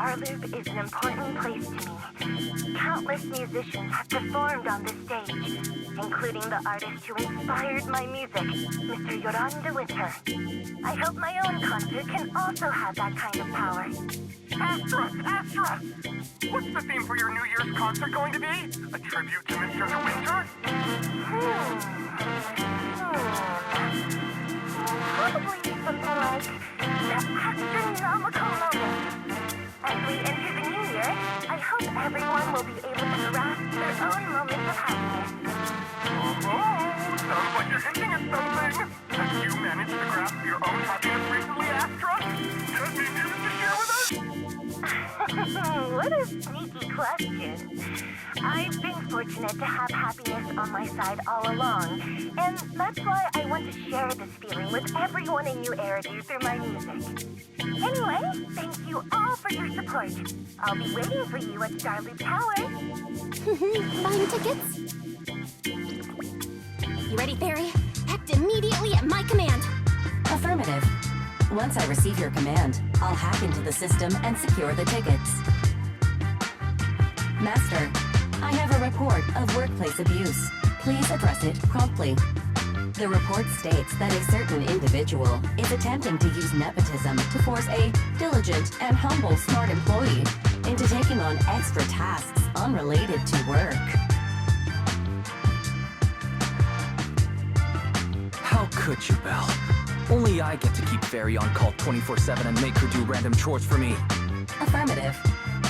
Starloop is an important place to me. Countless musicians have performed on this stage, including the artist who inspired my music, Mr. Yoran de Winter. I hope my own concert can also have that kind of power. Astra! What's the theme for your New Year's concert going to be? A tribute to Mr. de Winter? Probably something like the astronomical moment. As we enter the new year, I hope everyone will be able to grasp their own moment of happiness. Oh, sounds like you're hinting at something. Have you managed to grasp your own happiness recently, Astra? Any news to share with us? What a sneaky question. I've been fortunate to have happiness on my side all along, and that's why I want to share this feeling with everyone in New Eridu through my music. Anyway, thank you all for your support. I'll be waiting for you at Starloop Tower. Buying tickets? You ready, Fairy? Act immediately at my command. Affirmative. Once I receive your command, I'll hack into the system and secure the tickets. Master, I have a report of workplace abuse. Please address it promptly. The report states that a certain individual is attempting to use nepotism to force a diligent and humble smart employee into taking on extra tasks unrelated to work. How could you, Belle? Only I get to keep Fairy on call 24/7 and make her do random chores for me. Affirmative.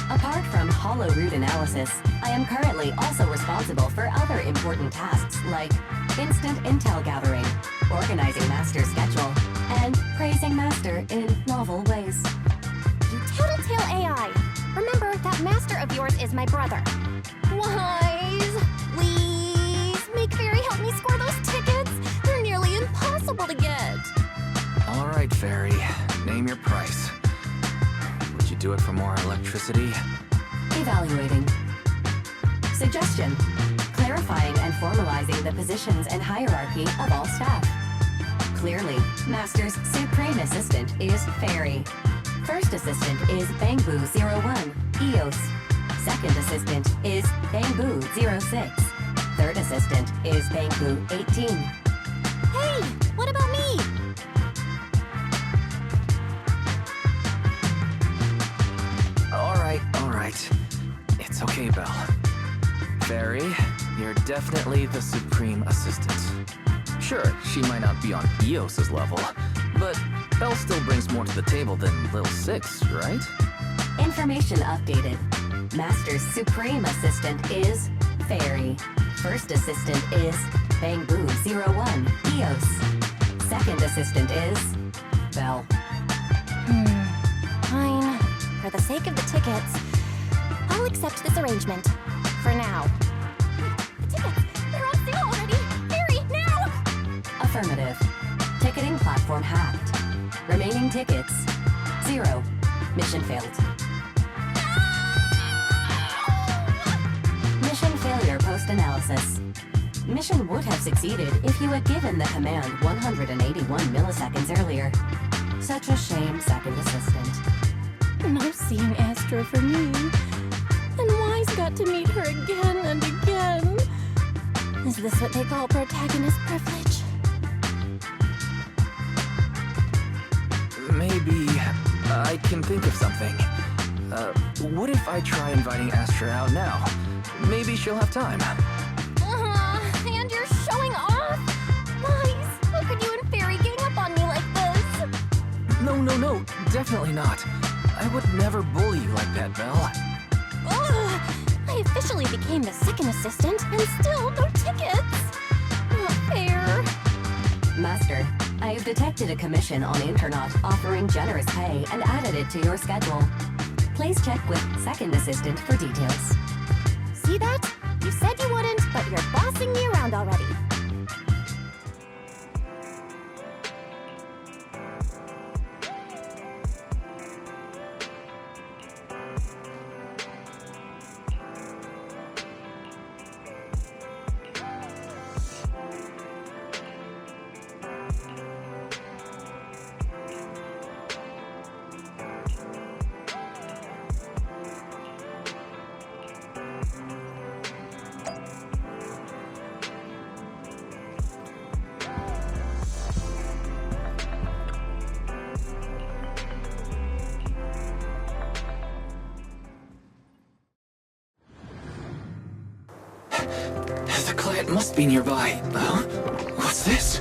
Apart from hollow root analysis, I am currently also responsible for other important tasks like instant intel gathering, organizing Master's schedule, and praising Master in novel ways. You tattletale AI. Remember that Master of yours is my brother. Wise, please make Fairy help me score those tickets. They're nearly impossible to get. All right, Fairy. Name your price. Would you do it for more electricity? Evaluating. Suggestion. Clarifying and formalizing the positions and hierarchy of all staff. Clearly, Master's supreme assistant is Fairy. First assistant is Bangbu01, EOS. Second assistant is Bangbu06. Third assistant is Bangbu18. Hey, what about me? All right. It's okay, Belle. Fairy, you're definitely the supreme assistant. Sure, she might not be on EOS's level, but Belle still brings more to the table than Lil 6, right? Information updated. Master's supreme assistant is Fairy. First assistant is Bangbu01, EOS. Second assistant is Belle. Fine. For the sake of the tickets, I'll accept this arrangement. For now. The tickets! They're on sale already! Fairy, now! Affirmative. Ticketing platform hacked. Remaining tickets 0. Mission failed. Mission failure post-analysis. Mission would have succeeded if you had given the command 181 milliseconds earlier. Such a shame, second assistant. No seeing Astra for me. And Wise got to meet her again and again. Is this what they call protagonist privilege? Maybe I can think of something. What if I try inviting Astra out now? Maybe she'll have time. And you're showing off? Wise, how could you and Fairy gang up on me like this? No, definitely not. I would never bully you like that, Belle. Ugh, I officially became the second assistant and still no tickets. Not fair. Master, I have detected a commission on Internet offering generous pay and added it to your schedule. Please check with second assistant for details. See that? You said you wouldn't, but you're bossing me around already. The client must be nearby. What's this?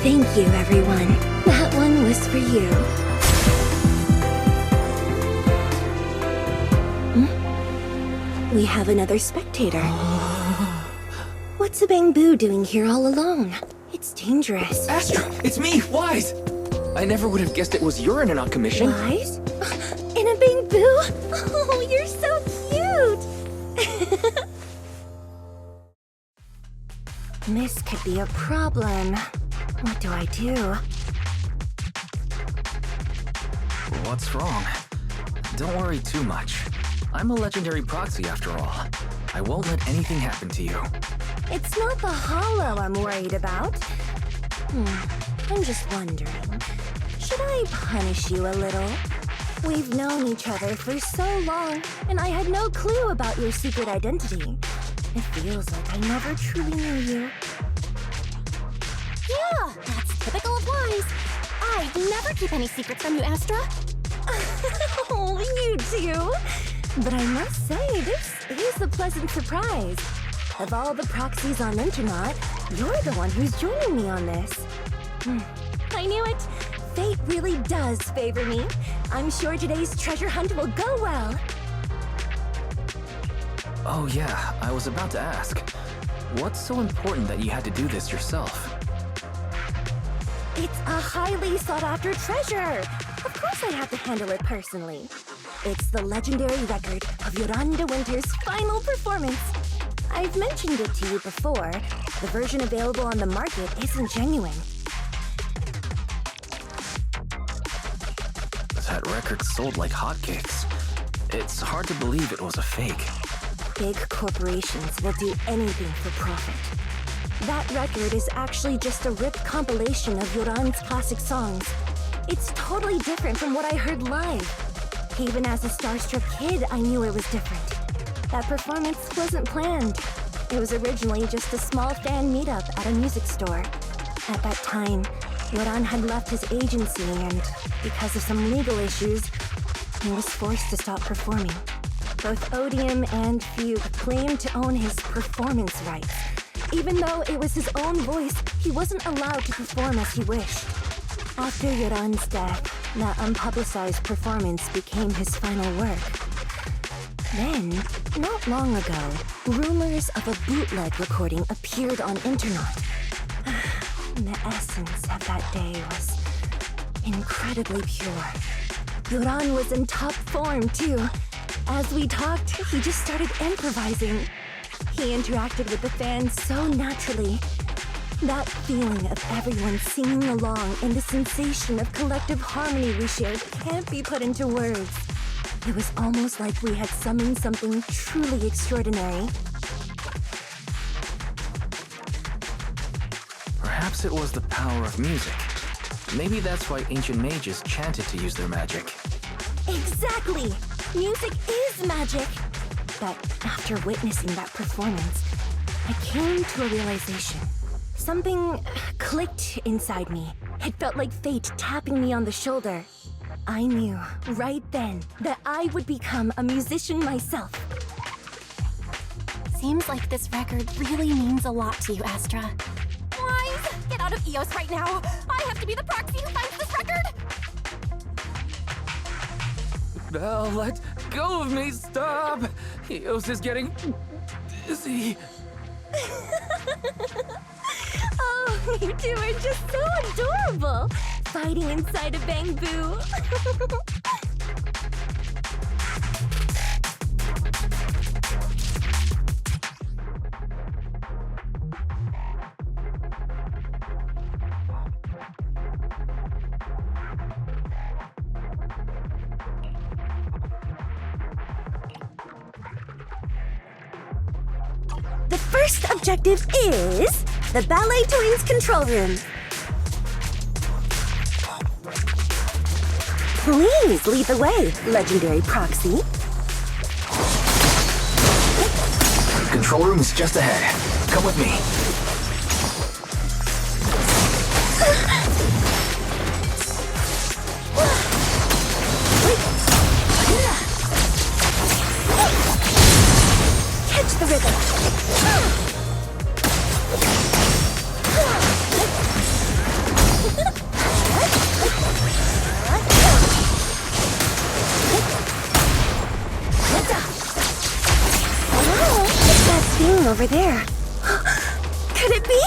Thank you, everyone. That one was for you. We have another spectator. What's a bamboo doing here all alone? It's dangerous. Astra, it's me, Wise! I never would have guessed it was urine and not commission. Wise? In a bamboo? Oh, you're so cute! This could be a problem. What do I do? What's wrong? Don't worry too much. I'm a legendary proxy after all. I won't let anything happen to you. It's not the hollow I'm worried about. I'm just wondering, should I punish you a little? We've known each other for so long, and I had no clue about your secret identity. It feels like I never truly knew you. Yeah, that's typical of Wise. I'd never keep any secrets from you, Astra. Oh, you do? But I must say, this is a pleasant surprise. Of all the proxies on Internet, you're the one who's joining me on this. I knew it. Fate really does favor me. I'm sure today's treasure hunt will go well. Oh yeah, I was about to ask. What's so important that you had to do this yourself? It's a highly sought-after treasure. Of course I have to handle it personally. It's the legendary record of Yolanda Winter's final performance. I've mentioned it to you before. The version available on the market isn't genuine. That record sold like hotcakes. It's hard to believe it was a fake. Big corporations will do anything for profit. That record is actually just a ripped compilation of Yoran's classic songs. It's totally different from what I heard live. Even as a starstruck kid, I knew it was different. That performance wasn't planned. It was originally just a small fan meetup at a music store. At that time, Yoran had left his agency and, because of some legal issues, he was forced to stop performing. Both Odium and Fugue claimed to own his performance rights. Even though it was his own voice, he wasn't allowed to perform as he wished. After Yoran's death, that unpublicized performance became his final work. Then, not long ago, rumors of a bootleg recording appeared on Internet. The essence of that day was incredibly pure. Yoran was in top form, too. As we talked, he just started improvising. He interacted with the fans so naturally. That feeling of everyone singing along and the sensation of collective harmony we shared can't be put into words. It was almost like we had summoned something truly extraordinary. Perhaps it was the power of music. Maybe that's why ancient mages chanted to use their magic. Exactly! Music is magic! But after witnessing that performance, I came to a realization. Something clicked inside me. It felt like fate tapping me on the shoulder. I knew, right then, that I would become a musician myself. Seems like this record really means a lot to you, Astra. Wise, get out of EOS right now. I have to be the proxy who finds this record. Belle, let go of me, stop! Eos is getting dizzy. Oh, you two are just so adorable! Fighting inside a bamboo. The first objective is the Ballet Twins control room. Please lead the way, legendary proxy. Control room is just ahead. Come with me. over there. Could it be?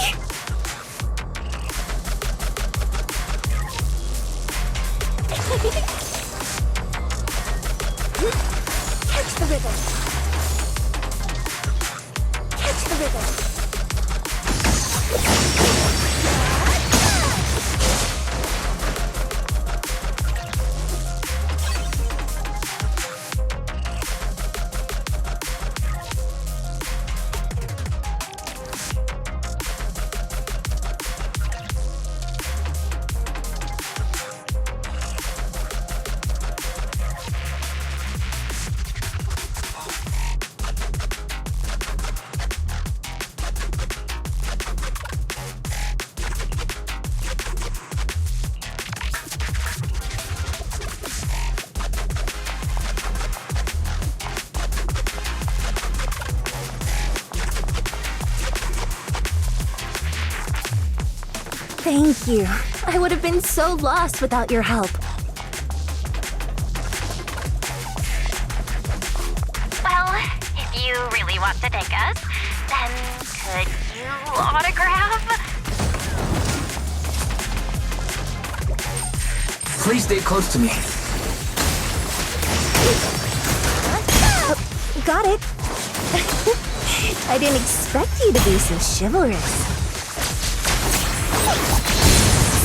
Catch the rhythm. Catch the rhythm. Thank you. I would have been so lost without your help. Well, if you really want to take us, then could you autograph? Please stay close to me. Got it. I didn't expect you to be so chivalrous.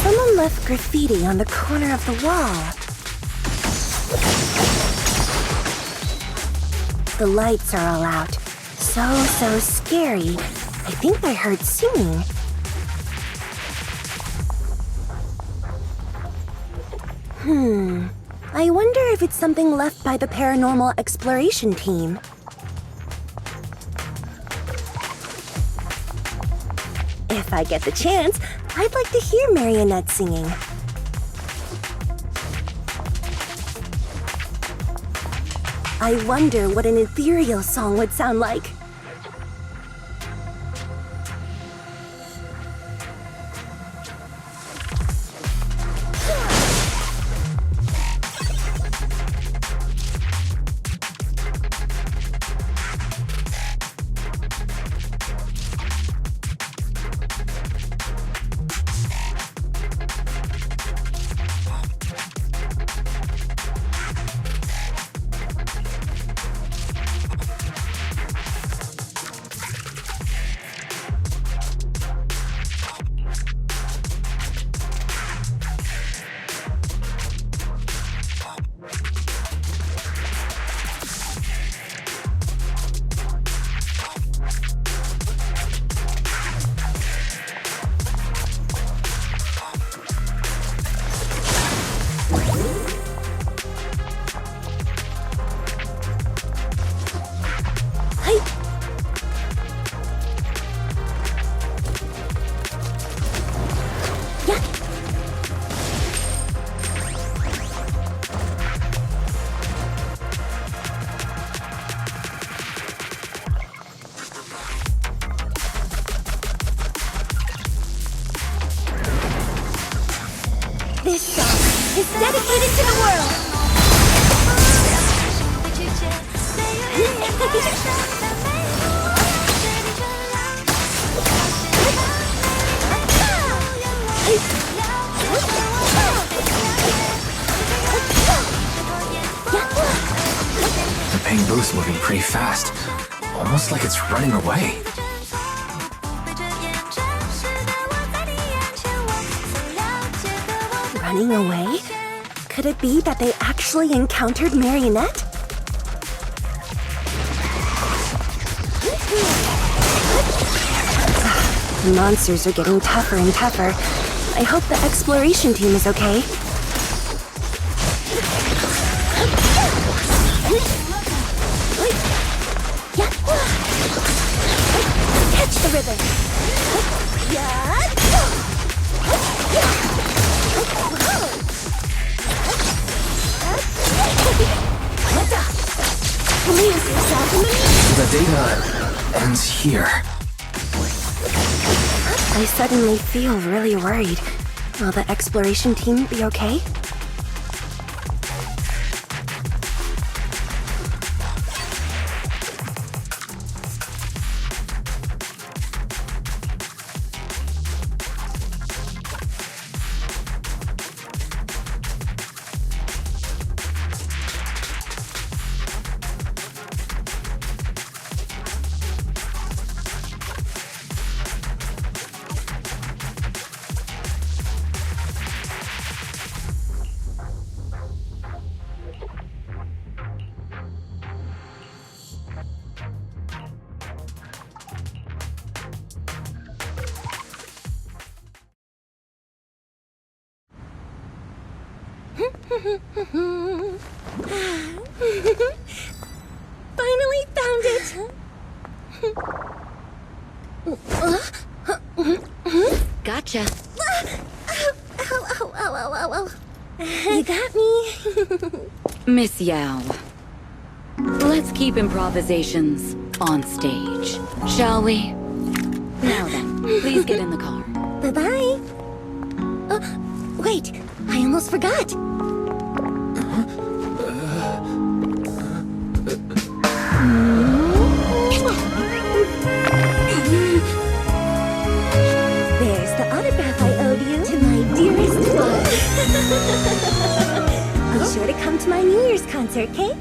Someone left graffiti on the corner of the wall. The lights are all out. So scary. I think I heard singing. I wonder if it's something left by the paranormal exploration team. If I get the chance, I'd like to hear Marionette singing. I wonder what an ethereal song would sound like. This song is dedicated to the world! The Pangbo's moving pretty fast. Almost like it's running away. Running away? Could it be that they actually encountered Marionette? The monsters are getting tougher and tougher. I hope the exploration team is okay. Catch the rhythm. Lose yourself in the... The data ends here. I suddenly feel really worried. Will the exploration team be okay? Finally found it! Gotcha. Ow. You got me. Miss Yao. Let's keep improvisations on stage, shall we? Now then, please get in the car. Bye-bye. Wait, I almost forgot. There's the autograph I owed you to my dearest bud. Be sure to come to my New Year's concert, okay?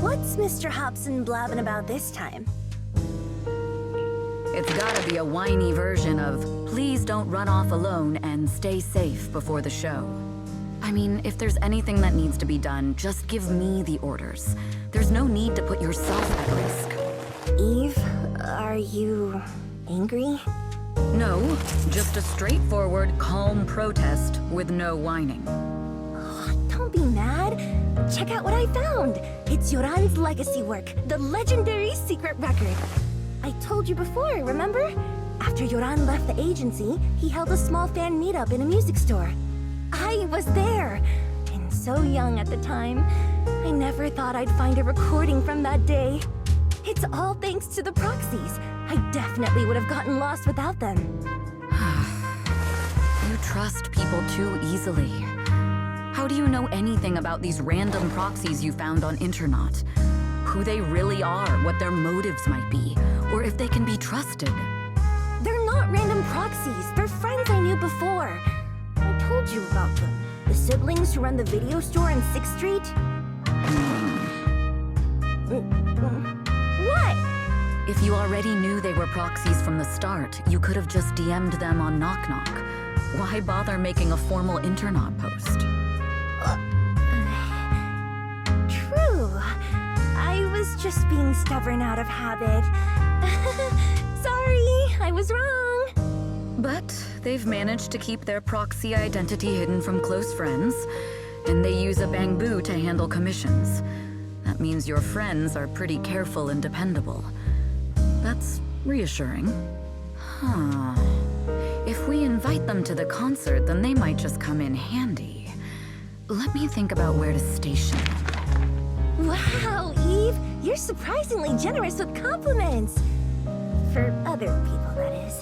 What's Mr. Hobson blabbing about this time? It's gotta be a whiny version of, please don't run off alone and stay safe before the show. I mean, if there's anything that needs to be done, just give me the orders. There's no need to put yourself at risk. Eve, are you angry? No, just a straightforward, calm protest with no whining. Don't be mad. Check out what I found. It's Yoran's legacy work, the legendary secret record. I told you before, remember? After Yoran left the agency, he held a small fan meetup in a music store. I was there, and so young at the time. I never thought I'd find a recording from that day. It's all thanks to the proxies. I definitely would have gotten lost without them. You trust people too easily. How do you know anything about these random proxies you found on Internet? Who they really are, what their motives might be, or if they can be trusted? They're not random proxies. They're friends I knew before. I told you about them. The siblings who run the video store on 6th Street. What? If you already knew they were proxies from the start, you could have just DM'd them on Knock Knock. Why bother making a formal Internet post? True. I was just being stubborn out of habit. Sorry, I was wrong. But they've managed to keep their proxy identity hidden from close friends, and they use a bamboo to handle commissions. That means your friends are pretty careful and dependable. That's reassuring. Huh. If we invite them to the concert, then they might just come in handy. Let me think about where to station them. Wow, Eve, you're surprisingly generous with compliments. For other people, that is.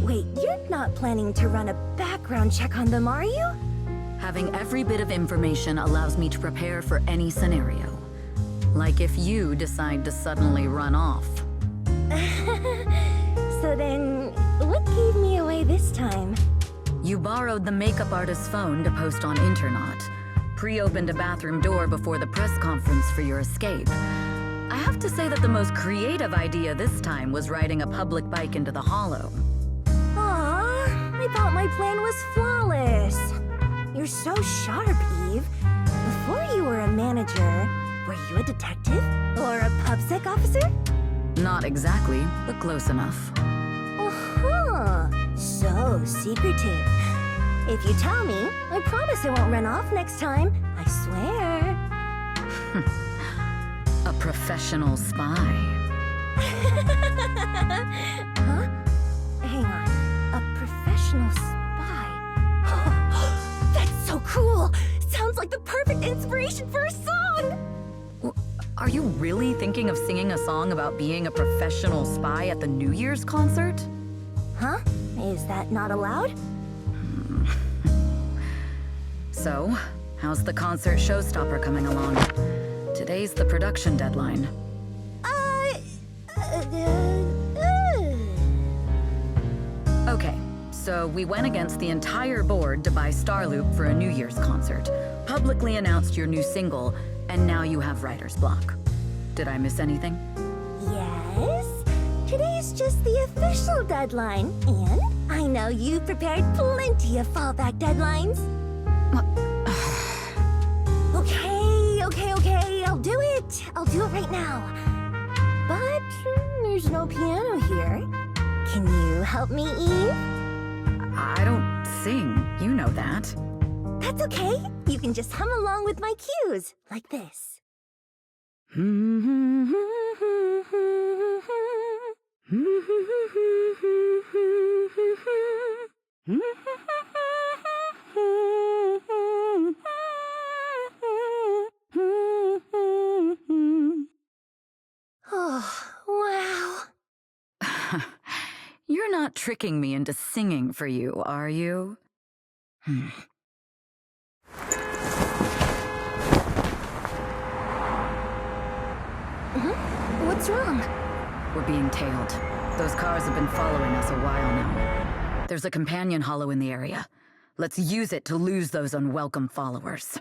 Wait, you're not planning to run a background check on them, are you? Having every bit of information allows me to prepare for any scenario. Like if you decide to suddenly run off. So then, what gave me away this time? You borrowed the makeup artist's phone to post on Internet. Pre-opened a bathroom door before the press conference for your escape. I have to say that the most creative idea this time was riding a public bike into the hollow. Aw, I thought my plan was flawless. You're so sharp, Eve. Before you were a manager, were you a detective? Or a PubSec officer? Not exactly, but close enough. Uh-huh. So secretive. If you tell me, I promise I won't run off next time. I swear. A professional spy. Huh? Hang on. A professional spy. That's so cool! Sounds like the perfect inspiration for a song! Are you really thinking of singing a song about being a professional spy at the New Year's concert? Huh? Is that not allowed? So, how's the concert showstopper coming along? Today's the production deadline. Okay, so we went against the entire board to buy Starloop for a New Year's concert, publicly announced your new single, and now you have writer's block. Did I miss anything? Yes. Today's just the official deadline, and I know you've prepared plenty of fallback deadlines. do it right now. But there's no piano here. Can you help me, Eve? I don't sing, you know that. That's okay. You can just hum along with my cues, like this. Oh, wow. You're not tricking me into singing for you, are you? What's wrong? We're being tailed. Those cars have been following us a while now. There's a companion hollow in the area. Let's use it to lose those unwelcome followers.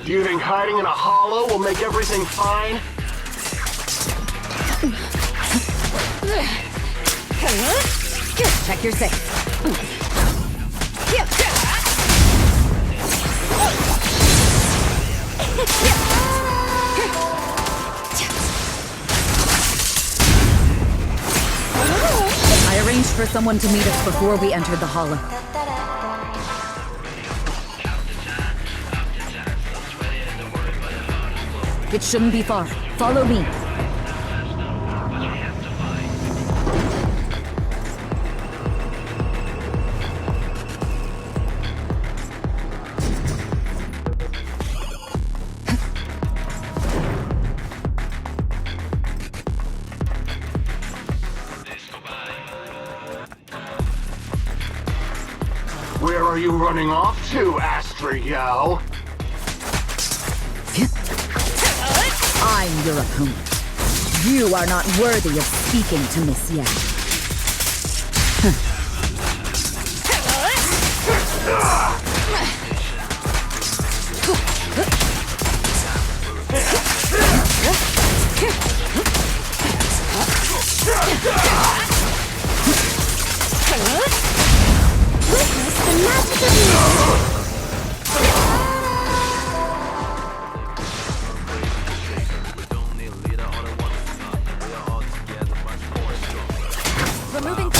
Do you think hiding in a hollow will make everything fine? Check your safe. I arranged for someone to meet us before we entered the hollow. It shouldn't be far. Follow me. Where are you running off to, Astro-Yo? I'm your opponent. You are not worthy of speaking to Miss Yang. Witness the magic of music! Removing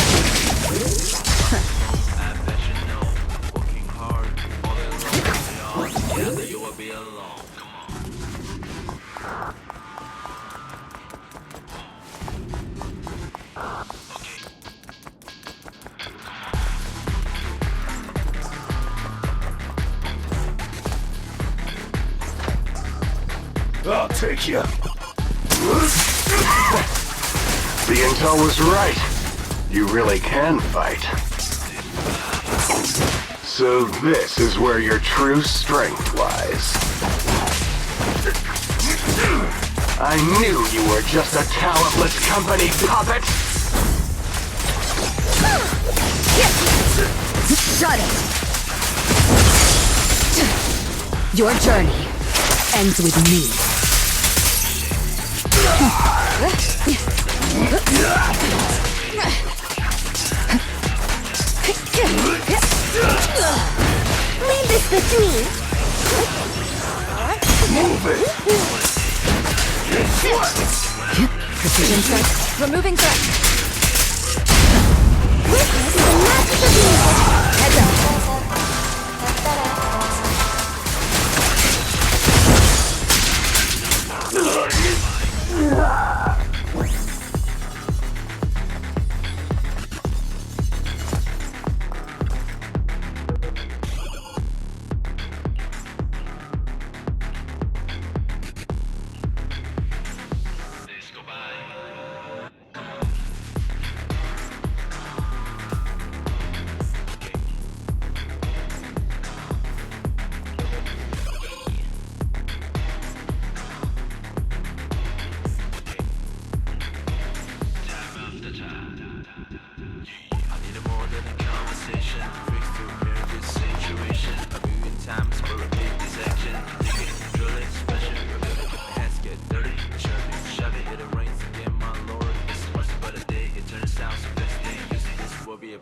I'll take you. The intel was right. You really can fight. So this is where your true strength lies. I knew you were just a talentless company puppet! Shut it! Your journey ends with me. Leave this with me! Move it! Precision check. removing threat. Witness the magic of music! Heads up.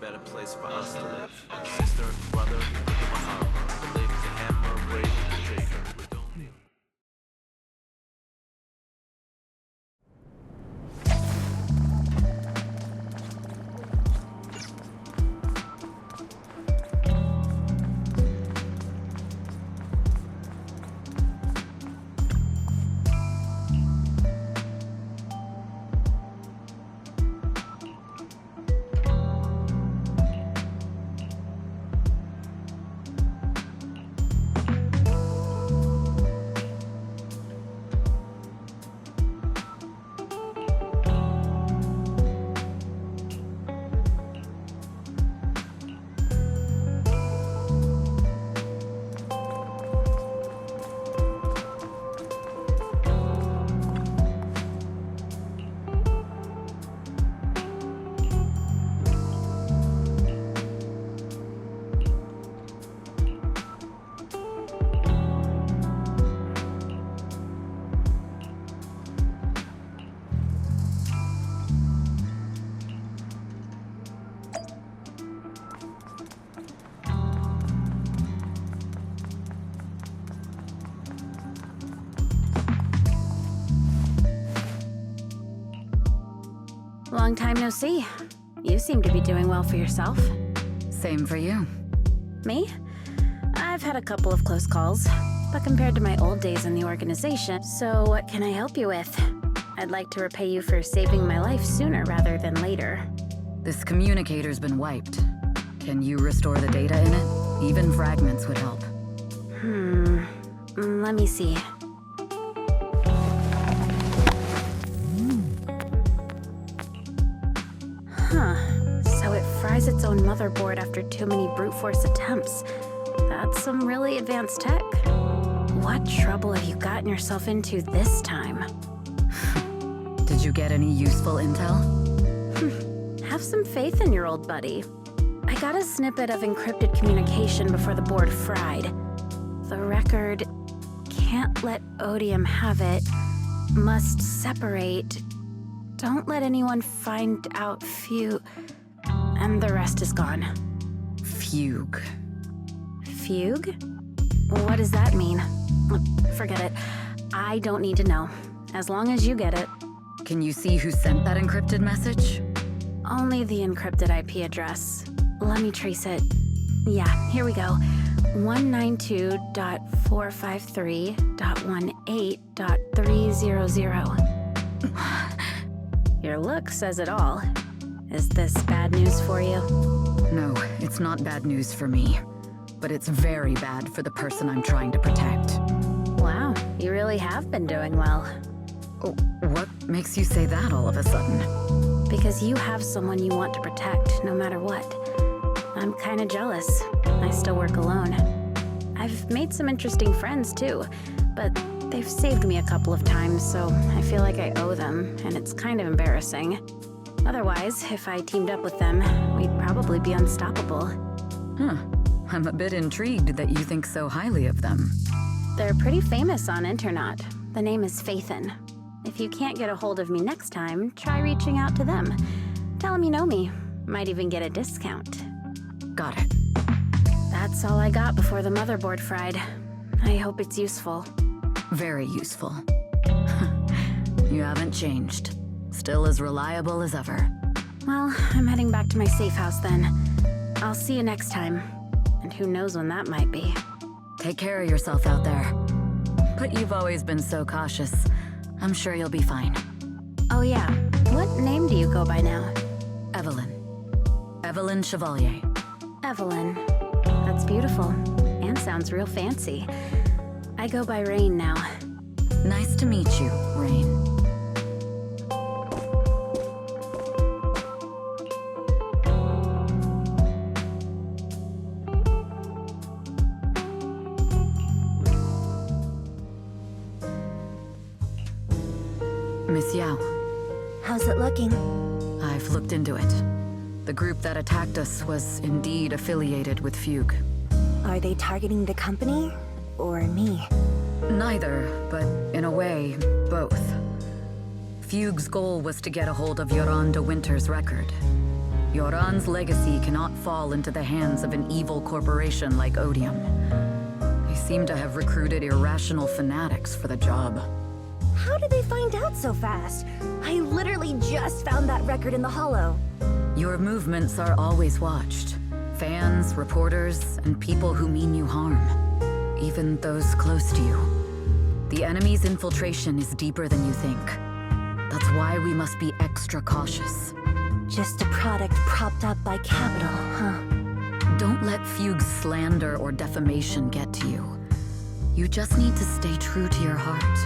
better place for us to live. Sister, brother, Miha, believe the hammer, brave the traitor. We don't need. Long time no see. You seem to be doing well for yourself. Same for you. Me? I've had a couple of close calls, but compared to my old days in the organization, so what can I help you with? I'd like to repay you for saving my life sooner rather than later. This communicator's been wiped. Can you restore the data in it? Even fragments would help. Let me see. So it fries its own motherboard after too many brute force attempts. That's some really advanced tech. What trouble have you gotten yourself into this time? Did you get any useful intel? Have some faith in your old buddy. I got a snippet of encrypted communication before the board fried. The record can't let Odium have it. Must separate. Don't let anyone find out and the rest is gone. Fugue. Fugue? What does that mean? Forget it. I don't need to know. As long as you get it. Can you see who sent that encrypted message? Only the encrypted IP address. Let me trace it. Yeah, here we go. 192.453.18.300. Your look says it all. Is this bad news for you? No, it's not bad news for me. But it's very bad for the person I'm trying to protect. Wow, you really have been doing well. Oh, what makes you say that all of a sudden? Because you have someone you want to protect, no matter what. I'm kinda jealous. I still work alone. I've made some interesting friends, too. But they've saved me a couple of times, so I feel like I owe them, and it's kind of embarrassing. Otherwise, if I teamed up with them, we'd probably be unstoppable. I'm a bit intrigued that you think so highly of them. They're pretty famous on Internet. The name is Faithin. If you can't get a hold of me next time, try reaching out to them. Tell them you know me. Might even get a discount. Got it. That's all I got before the motherboard fried. I hope it's useful. Very useful. You haven't changed. Still as reliable as ever. Well, I'm heading back to my safe house then. I'll see you next time. And who knows when that might be. Take care of yourself out there. But you've always been so cautious. I'm sure you'll be fine. Oh yeah, what name do you go by now? Evelyn. Evelyn Chevalier. Evelyn. That's beautiful. And sounds real fancy. I go by Rain now. Nice to meet you, Rain. Miss Yao. How's it looking? I've looked into it. The group that attacked us was indeed affiliated with Fugue. Are they targeting the company or me? Neither, but in a way, both. Fugue's goal was to get a hold of Yoran de Winter's record. Yoran's legacy cannot fall into the hands of an evil corporation like Odium. They seem to have recruited irrational fanatics for the job. How did they find out so fast? I literally just found that record in the Hollow. Your movements are always watched. Fans, reporters, and people who mean you harm. Even those close to you. The enemy's infiltration is deeper than you think. That's why we must be extra cautious. Just a product propped up by capital, huh? Don't let Fugue's slander or defamation get to you. You just need to stay true to your heart.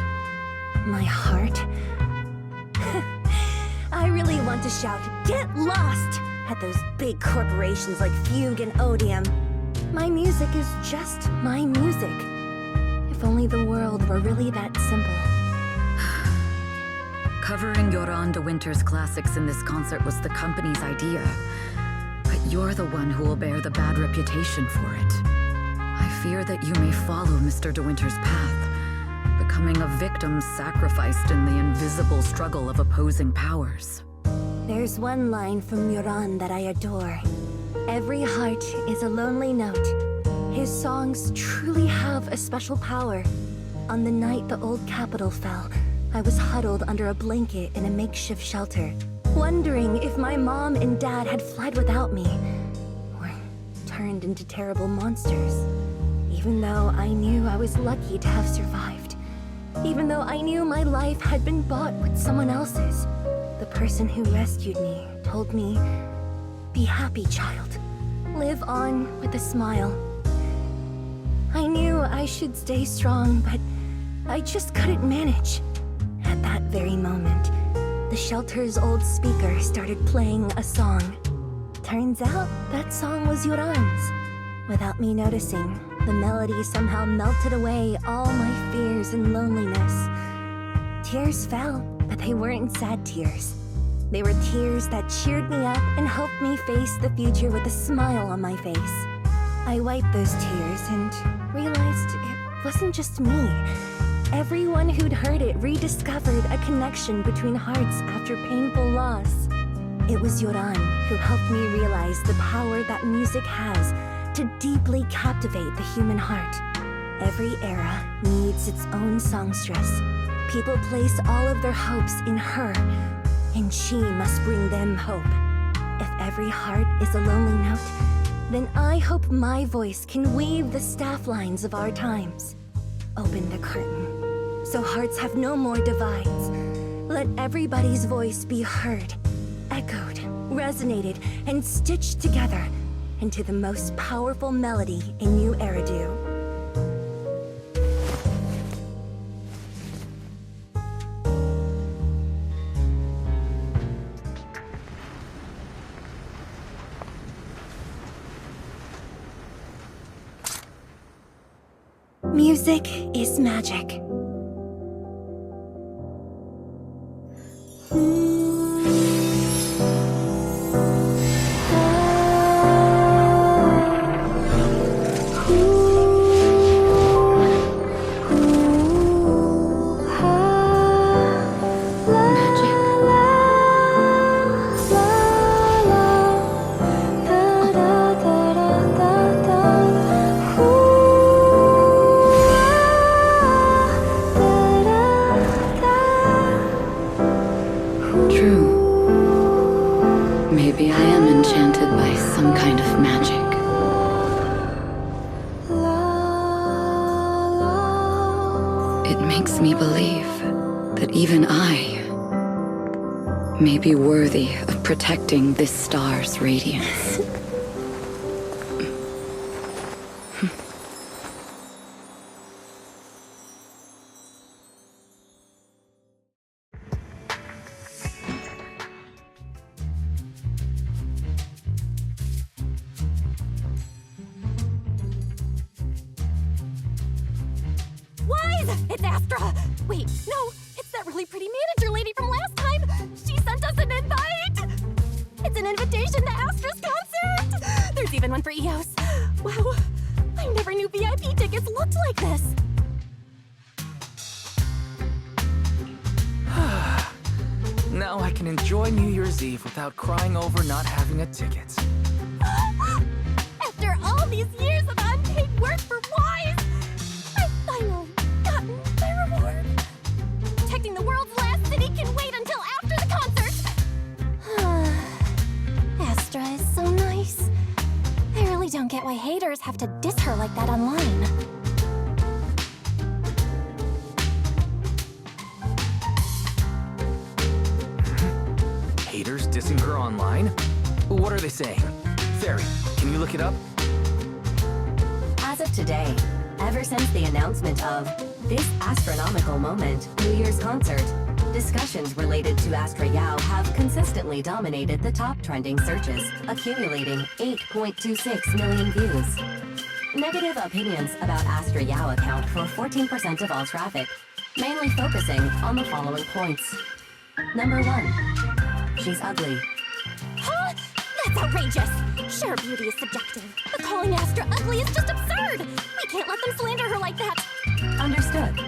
My heart? I really want to shout, "Get lost!" at those big corporations like Fugue and Odium. My music is just my music. If only the world were really that simple. Covering Yoran de Winter's classics in this concert was the company's idea. But you're the one who will bear the bad reputation for it. I fear that you may follow Mr. de Winter's path, becoming a victim sacrificed in the invisible struggle of opposing powers. There's one line from Yoran that I adore. Every heart is a lonely note. His songs truly have a special power. On the night the old capital fell, I was huddled under a blanket in a makeshift shelter, wondering if my mom and dad had fled without me, or turned into terrible monsters. Even though I knew I was lucky to have survived. Even though I knew my life had been bought with someone else's. The person who rescued me told me, "Be happy, child. Live on with a smile." I knew I should stay strong, but I just couldn't manage. At that very moment, the shelter's old speaker started playing a song. Turns out, that song was Yoran's. Without me noticing, the melody somehow melted away all my fears and loneliness. Tears fell, but they weren't sad tears. They were tears that cheered me up and helped me face the future with a smile on my face. I wiped those tears and realized it wasn't just me. Everyone who'd heard it rediscovered a connection between hearts after painful loss. It was Yoran who helped me realize the power that music has to deeply captivate the human heart. Every era needs its own songstress. People place all of their hopes in her, and she must bring them hope. If every heart is a lonely note, then I hope my voice can weave the staff lines of our times. Open the curtain, so hearts have no more divides. Let everybody's voice be heard, echoed, resonated, and stitched together into the most powerful melody in New Eridu. Music is magic. Maybe I am enchanted by some kind of magic. It makes me believe that even I may be worthy of protecting this star's radiance. It's Astra! Wait, no, it's that really pretty manager lady from last time! She sent us an invite! It's an invitation to Astra's concert! There's even one for EOS. Wow, I never knew VIP tickets looked like this! Now Now I can enjoy New Year's Eve without crying over not having a ticket. After all these years of unpaid work for Wise, I've finally gotten my reward. Protecting the world's last city can wait until after the concert. Astra is so nice. I really don't get why haters have to diss her like that online. Haters dissing her online? What are they saying? Fairy, can you look it up? As of today, ever since the announcement of this astronomical moment, New Year's concert, discussions related to Astra Yao have consistently dominated the top trending searches, accumulating 8.26 million views. Negative opinions about Astra Yao account for 14% of all traffic, mainly focusing on the following points. Number 1. She's ugly. Huh? That's outrageous! Sure, beauty is subjective, but calling Astra ugly is just absurd! We can't let them slander her like that! Understood.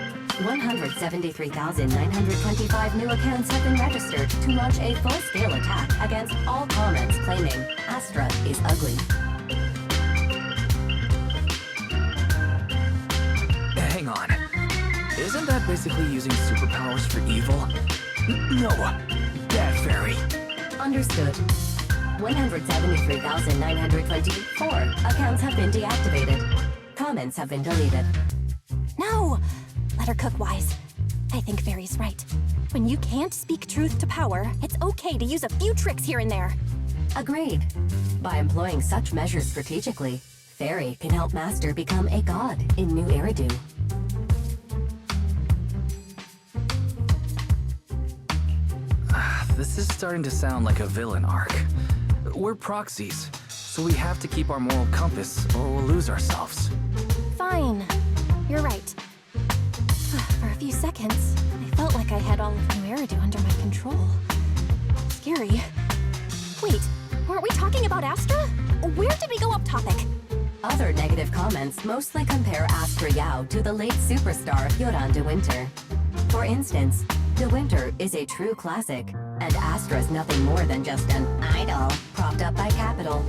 173,925 new accounts have been registered to launch a full-scale attack against all comments claiming Astra is ugly. Hang on. Isn't that basically using superpowers for evil? No. Bad Fairy. Understood. 173,924 accounts have been deactivated. Comments have been deleted. No! Let her cook, Wise. I think Fairy's right. When you can't speak truth to power, it's okay to use a few tricks here and there. Agreed. By employing such measures strategically, Fairy can help Master become a god in New Eridu. This is starting to sound like a villain arc. We're proxies, so we have to keep our moral compass or we'll lose ourselves. Fine. You're right. For a few seconds, I felt like I had all of New Eridu under my control. Scary. Wait, weren't we talking about Astra? Where did we go off topic? Other negative comments mostly compare Astra Yao to the late superstar Yoran de Winter. For instance, De Winter is a true classic, and Astra's nothing more than just an idol propped up by capital.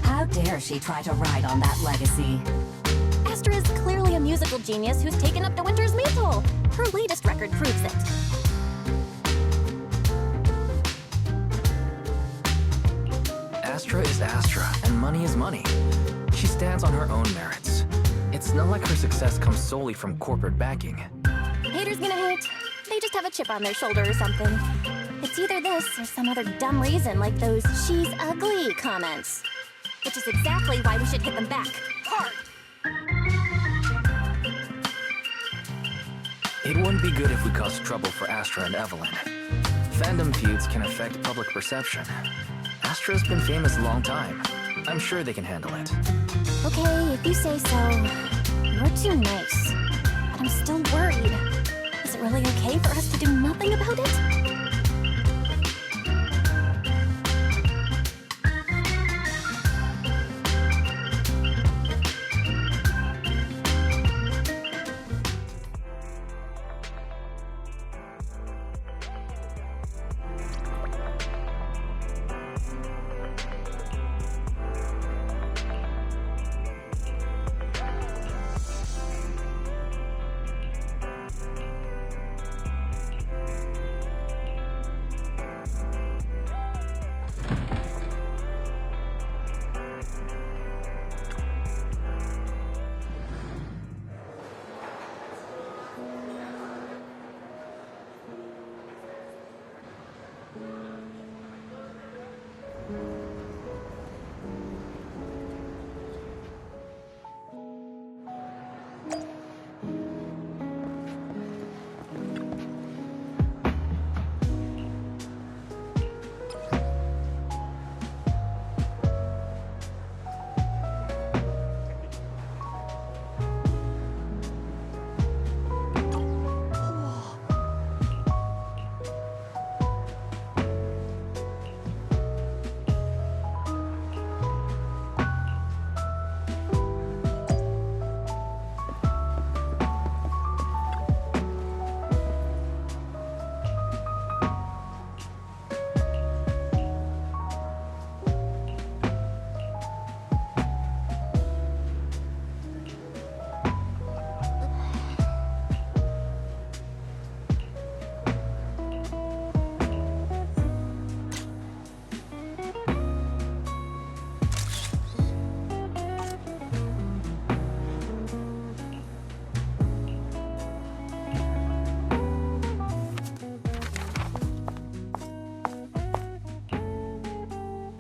How dare she try to ride on that legacy? Astra is clearly a musical genius who's taken up De Winter's mantle. Her latest record proves it. Astra is Astra, and money is money. She stands on her own merits. It's not like her success comes solely from corporate backing. Haters gonna hate. They just have a chip on their shoulder or something. It's either this or some other dumb reason like those "she's ugly" comments. Which is exactly why we should hit them back. Hard! It wouldn't be good if we caused trouble for Astra and Evelyn. Fandom feuds can affect public perception. Astra's been famous a long time. I'm sure they can handle it. Okay, if you say so. You're too nice. But I'm still worried. Is it really okay for us to do nothing about it?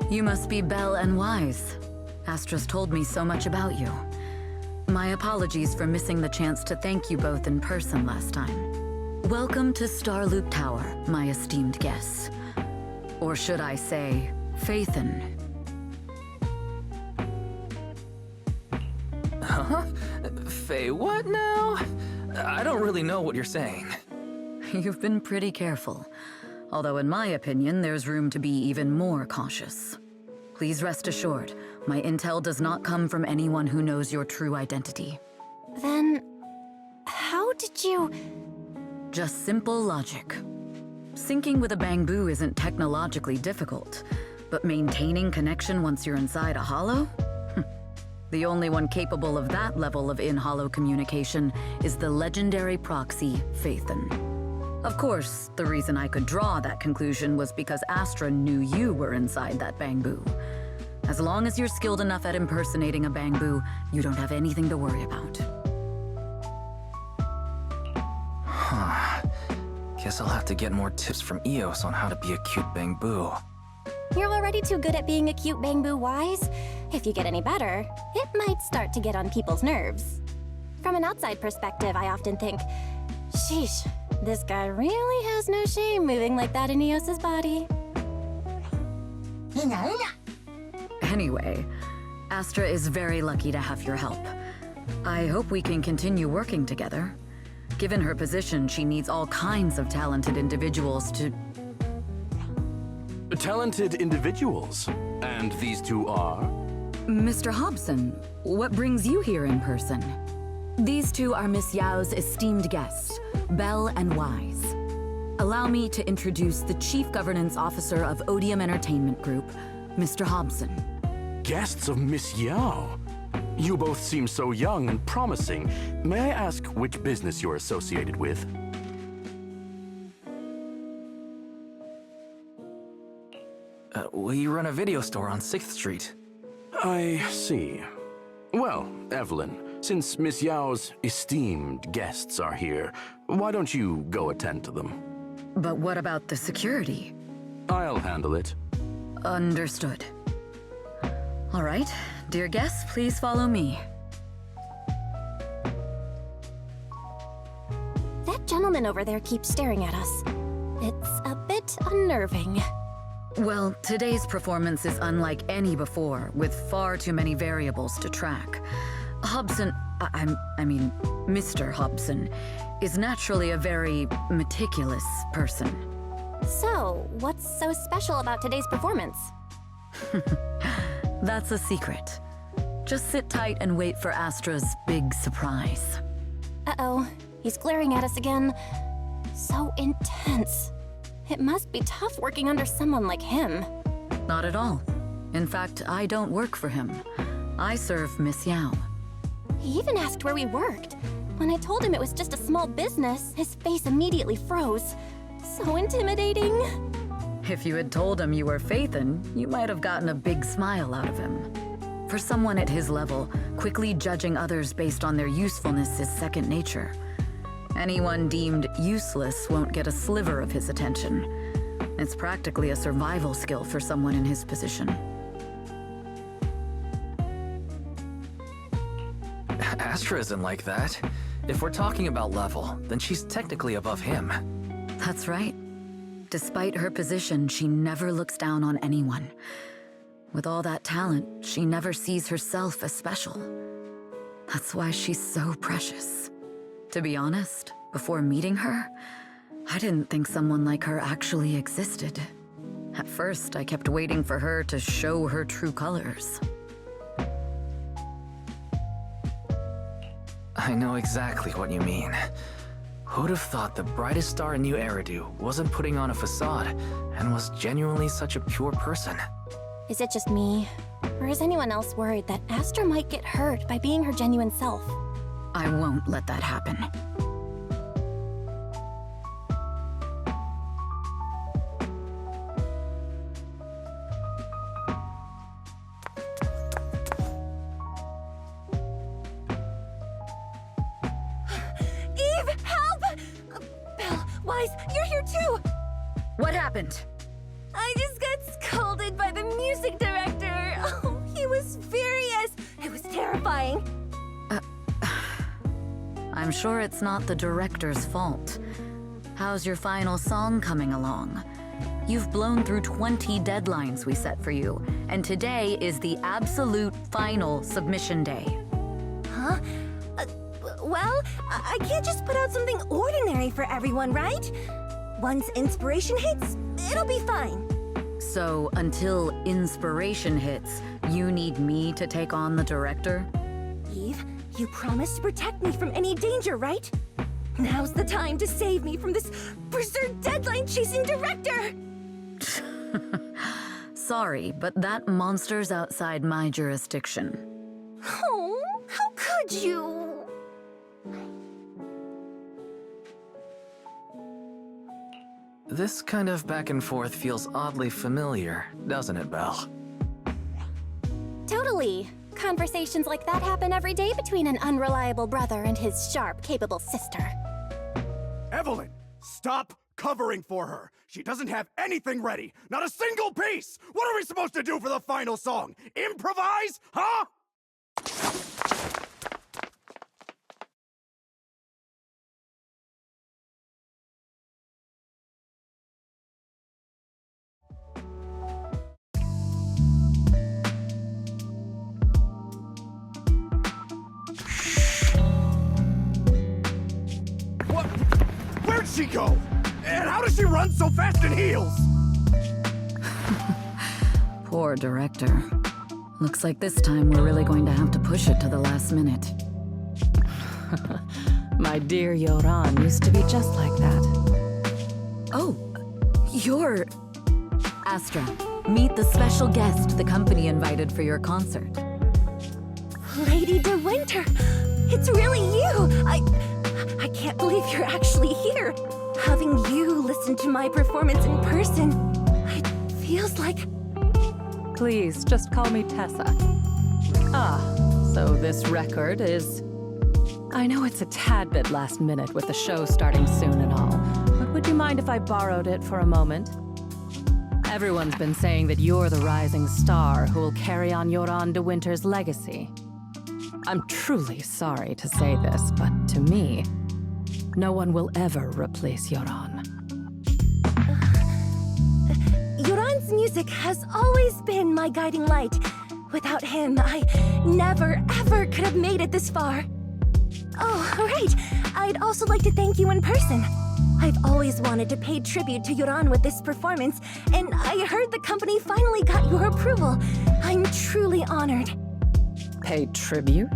You must be Belle and Wise. Astra's told me so much about you. My apologies for missing the chance to thank you both in person last time. Welcome to Starloop Tower, my esteemed guests. Or should I say, Phaethon. Huh? Faye, what now? I don't really know what you're saying. You've been pretty careful. Although in my opinion, there's room to be even more cautious. Please rest assured, my intel does not come from anyone who knows your true identity. Then, how did you... Just simple logic. Syncing with a bamboo isn't technologically difficult, but maintaining connection once you're inside a hollow? The only one capable of that level of in-hollow communication is the legendary proxy, Phaethon. Of course, the reason I could draw that conclusion was because Astra knew you were inside that bamboo. As long as you're skilled enough at impersonating a bamboo, you don't have anything to worry about. Huh. Guess I'll have to get more tips from Eos on how to be a cute bamboo. You're already too good at being a cute bamboo, Wise. If you get any better, it might start to get on people's nerves. From an outside perspective, I often think, sheesh, this guy really has no shame moving like that in Eos's body. Anyway, Astra is very lucky to have your help. I hope we can continue working together. Given her position, she needs all kinds of talented individuals to... Talented individuals? And these two are? Mr. Hobson, what brings you here in person? These two are Miss Yao's esteemed guests, Belle and Wise. Allow me to introduce the Chief Governance Officer of Odium Entertainment Group, Mr. Hobson. Guests of Miss Yao? You both seem so young and promising. May I ask which business you're associated with? We run a video store on 6th Street. I see. Well, Evelyn, since Miss Yao's esteemed guests are here, why don't you go attend to them? But what about the security? I'll handle it. Understood. All right, dear guests, please follow me. That gentleman over there keeps staring at us. It's a bit unnerving. Well, today's performance is unlike any before, with far too many variables to track. Hobson, I mean, Mr. Hobson, is naturally a very meticulous person. So, what's so special about today's performance? That's a secret. Just sit tight and wait for Astra's big surprise. Uh-oh, he's glaring at us again. So intense. It must be tough working under someone like him. Not at all. In fact, I don't work for him. I serve Miss Yao. He even asked where we worked. When I told him it was just a small business, his face immediately froze. So intimidating. If you had told him you were Phaethon, you might have gotten a big smile out of him. For someone at his level, quickly judging others based on their usefulness is second nature. Anyone deemed useless won't get a sliver of his attention. It's practically a survival skill for someone in his position. Astra isn't like that. If we're talking about level, then she's technically above him. That's right. Despite her position, she never looks down on anyone. With all that talent, she never sees herself as special. That's why she's so precious. To be honest, before meeting her, I didn't think someone like her actually existed. At first, I kept waiting for her to show her true colors. I know exactly what you mean. Who'd have thought the brightest star in New Eridu wasn't putting on a facade and was genuinely such a pure person? Is it just me? Or is anyone else worried that Astra might get hurt by being her genuine self? I won't let that happen. Eve, help! Belle, Wise, you're here too! What happened? I just got scolded by the music music director! Oh, he was furious! It was terrifying! I'm sure it's not the director's fault. How's your final song coming along? You've blown through 20 deadlines we set for you, and today is the absolute final submission day. Huh? Well, I can't just put out something ordinary for everyone, right? Once inspiration hits, it'll be fine. So, until inspiration hits, you need me to take on the director? Eve, you promised to protect me from any danger, right? Now's the time to save me from this berserk deadline-chasing director! Sorry, but that monster's outside my jurisdiction. Oh, how could you? This kind of back and forth feels oddly familiar, doesn't it, Belle? Totally. Conversations like that happen every day between an unreliable brother and his sharp, capable sister. Evelyn, stop covering for her. She doesn't have anything ready. Not a single piece. What are we supposed to do for the final song? Improvise? Huh? What? Where'd she go? And how does she run so fast in heels? Poor director. Looks like this time we're really going to have to push it to the last minute. My dear Yoran used to be just like that. Oh, you're... Astra, meet the special guest the company invited for your concert. Lady De Winter! It's really you! I can't believe you're actually here! Having you listen to my performance in person, it feels like... Please, just call me Tessa. Ah, so this record is... I know it's a tad bit last minute with the show starting soon and all, but would you mind if I borrowed it for a moment? Everyone's been saying that you're the rising star who will carry on Yoran De Winter's legacy. I'm truly sorry to say this, but to me, no one will ever replace Yoran. Yoran's music has always been my guiding light. Without him, I never, ever could have made it this far. Oh, right. I'd also like to thank you in person. I've always wanted to pay tribute to Yoran with this performance, and I heard the company finally got your approval. I'm truly honored. Pay tribute?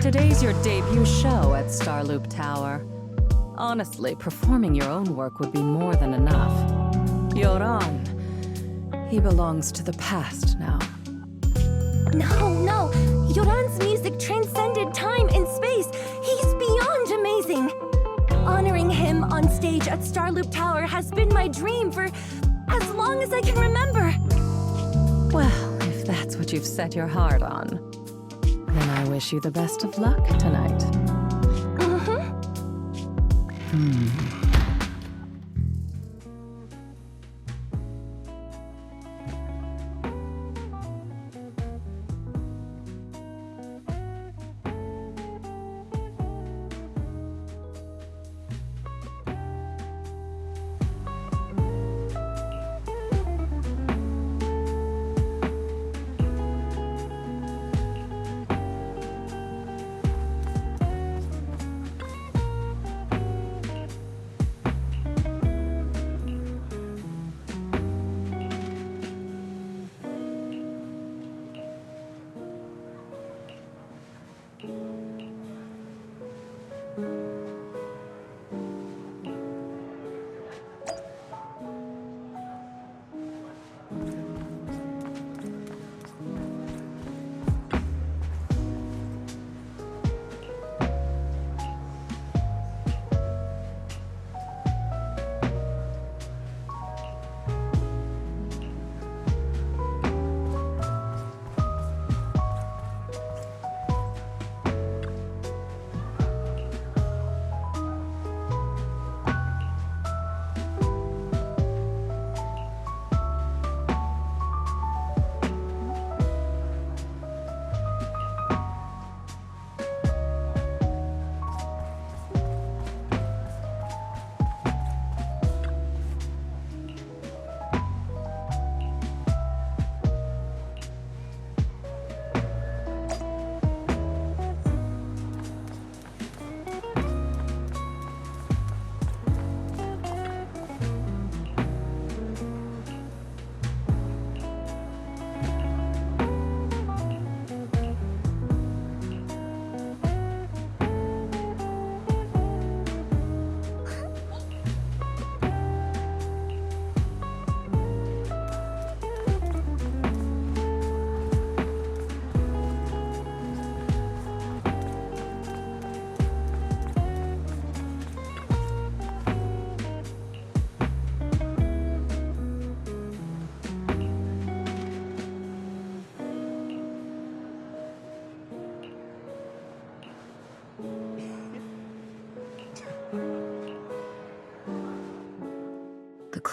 Today's your debut show at Starloop Tower. Honestly, performing your own work would be more than enough. Yoran, he belongs to the past now. No. Yoran's music transcended time and space. He's beyond amazing. Honoring him on stage at Starloop Tower has been my dream for as long as I can remember. Well, if that's what you've set your heart on, then I wish you the best of luck tonight.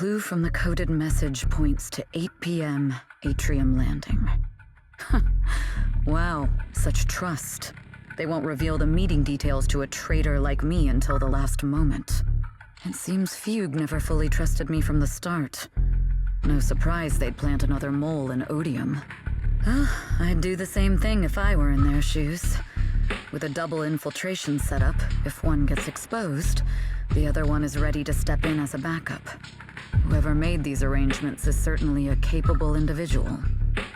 clue from the coded message points to 8 p.m. Atrium Landing. Wow, such trust. They won't reveal the meeting details to a traitor like me until the last moment. It seems Fugue never fully trusted me from the start. No surprise they'd plant another mole in Odium. I'd do the same thing if I were in their shoes. With a double infiltration setup, if one gets exposed, the other one is ready to step in as a backup. Whoever made these arrangements is certainly a capable individual.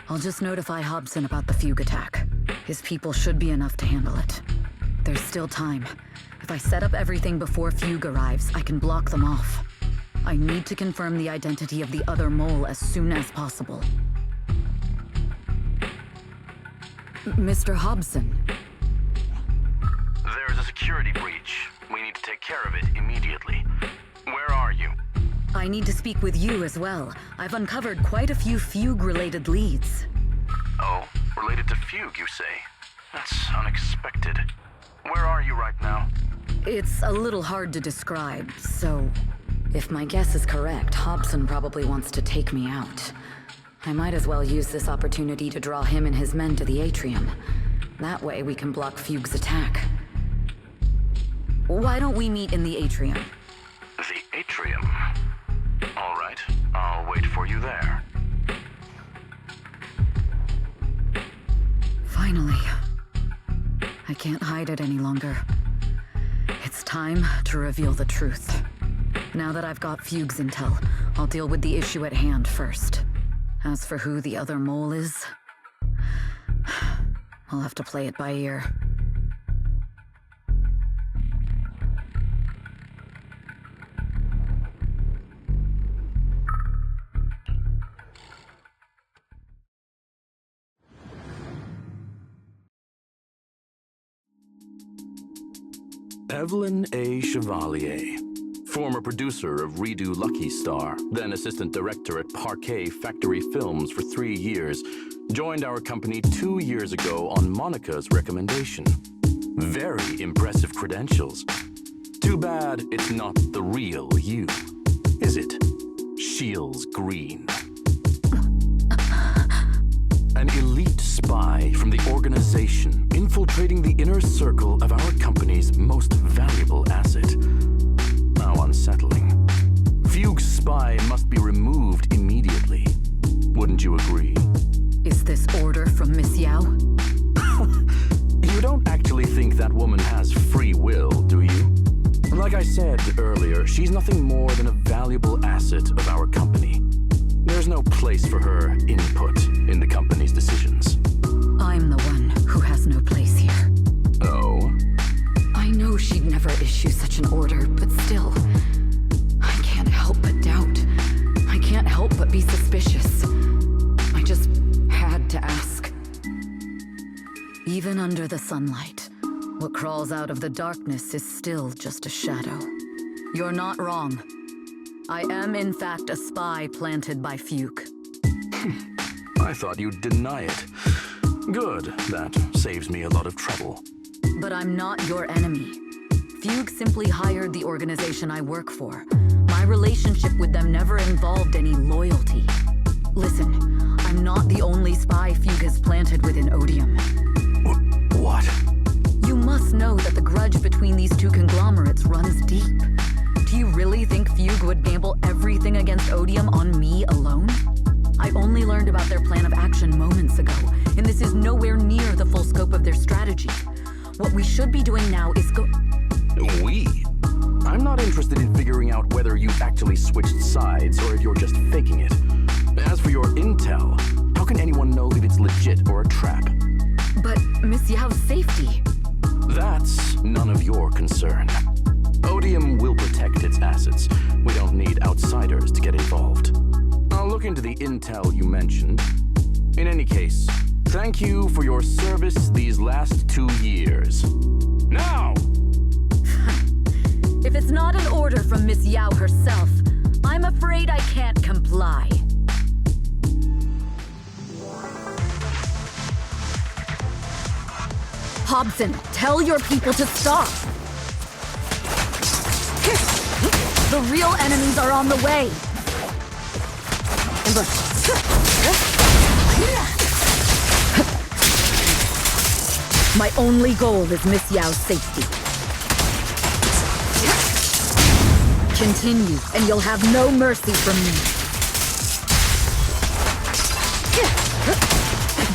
I'll just notify Hobson about the Fugue attack. His people should be enough to handle it. There's still time. If I set up everything before Fugue arrives, I can block them off. I need to confirm the identity of the other mole as soon as possible. Mr. Hobson. There's a security breach. We need to take care of it immediately. Where are you? I need to speak with you as well. I've uncovered quite a few Fugue-related leads. Oh, related to Fugue, you say? That's unexpected. Where are you right now? It's a little hard to describe, so... If my guess is correct, Hobson probably wants to take me out. I might as well use this opportunity to draw him and his men to the Atrium. That way we can block Fugue's attack. Why don't we meet in the Atrium? The Atrium? All right, I'll wait for you there. Finally. I can't hide it any longer. It's time to reveal the truth. Now that I've got Fugue's intel, I'll deal with the issue at hand first. As for who the other mole is, I'll have to play it by ear. Evelyn A. Chevalier, former producer of Redo Lucky Star, then assistant director at Parquet Factory Films for 3 years, joined our company 2 years ago on Monica's recommendation. Very impressive credentials. Too bad it's not the real you, is it? Shields Green. An elite spy from the organization infiltrating the inner circle of our company's most valuable asset. How unsettling. Fugue's spy must be removed immediately. Wouldn't you agree? Is this order from Miss Yao? You don't actually think that woman has free will, do you? Like I said earlier, she's nothing more than a valuable asset of our company. There's no place for her input in the company's decisions. I'm the one who has no place here. Oh? I know she'd never issue such an order, but still, I can't help but doubt. I can't help but be suspicious. I just had to ask. Even under the sunlight, what crawls out of the darkness is still just a shadow. You're not wrong. I am, in fact, a spy planted by Fugue. I thought you'd deny it. Good, that saves me a lot of trouble. But I'm not your enemy. Fugue simply hired the organization I work for. My relationship with them never involved any loyalty. Listen, I'm not the only spy Fugue has planted within Odium. What? You must know that the grudge between these two conglomerates runs deep. Do you really think Fugue would gamble everything against Odium on me alone? I only learned about their plan of action moments ago, and this is nowhere near the full scope of their strategy. What we should be doing now is We? I'm not interested in figuring out whether you've actually switched sides or if you're just faking it. As for your intel, how can anyone know if it's legit or a trap? But Miss Yao's safety... That's none of your concern. Odium will protect its assets. We don't need outsiders to get involved. I'll look into the intel you mentioned. In any case, thank you for your service these last 2 years. Now! If it's not an order from Miss Yao herself, I'm afraid I can't comply. Hobson, tell your people to stop! The real enemies are on the way! My only goal is Miss Yao's safety. Continue, and you'll have no mercy from me.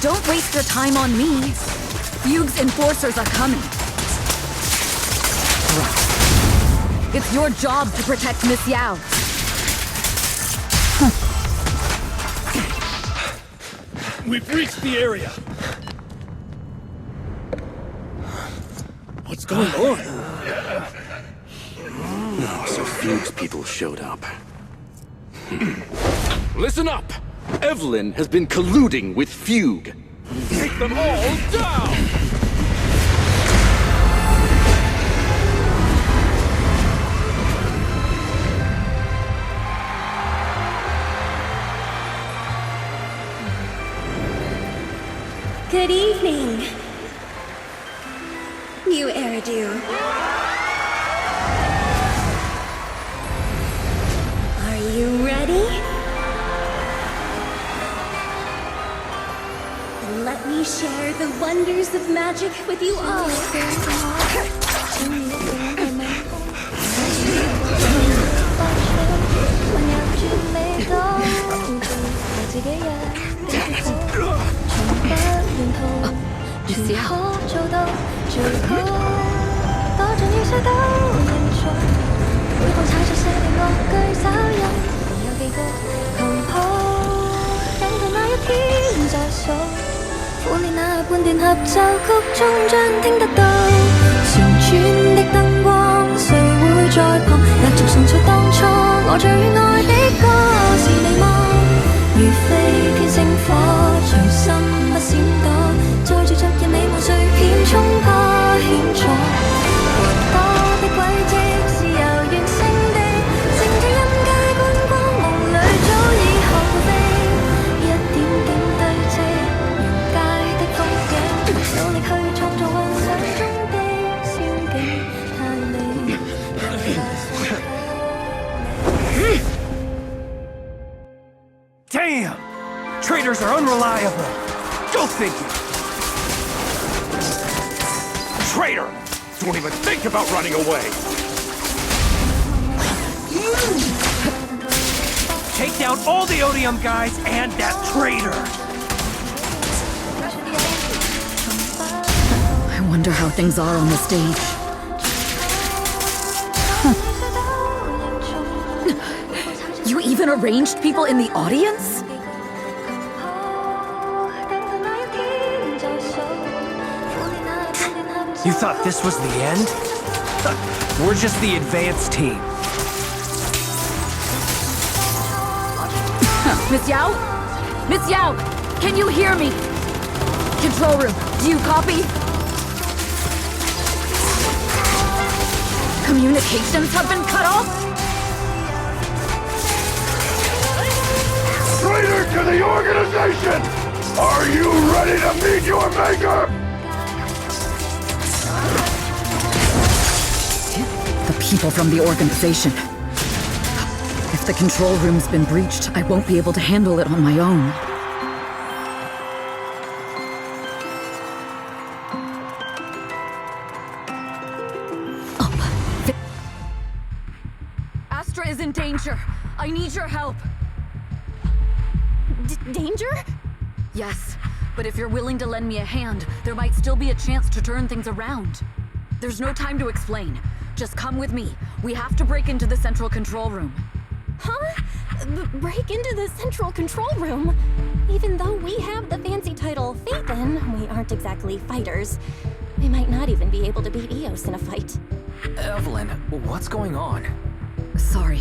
Don't waste your time on me. Fugue's enforcers are coming. It's your job to protect Miss Yao. We've reached the area. What's going on? No, so Fugue's people showed up. Listen up! Evelyn has been colluding with Fugue. Take them all down! Good evening, new Eridu. Are you ready? Then let me share the wonders of magic with you all. Damn! Traitors are unreliable. Go figure. Traitor! Don't even think about running away. Take down all the Odium guys and that traitor. I wonder how things are on the stage. You even arranged people in the audience? You thought this was the end? We're just the advanced team. Miss Yao? Miss Yao, can you hear me? Control room, do you copy? Communications have been cut off? Traitor to the organization! Are you ready to meet your maker? The people from the organization. If the control room's been breached, I won't be able to handle it on my own. Astra is in danger. I need your help. Danger? Yes, but if you're willing to lend me a hand, there might still be a chance to turn things around. There's no time to explain. Just come with me. We have to break into the central control room. Huh? Break into the central control room? Even though we have the fancy title Phaethon, we aren't exactly fighters. We might not even be able to beat Eos in a fight. Evelyn, what's going on? Sorry.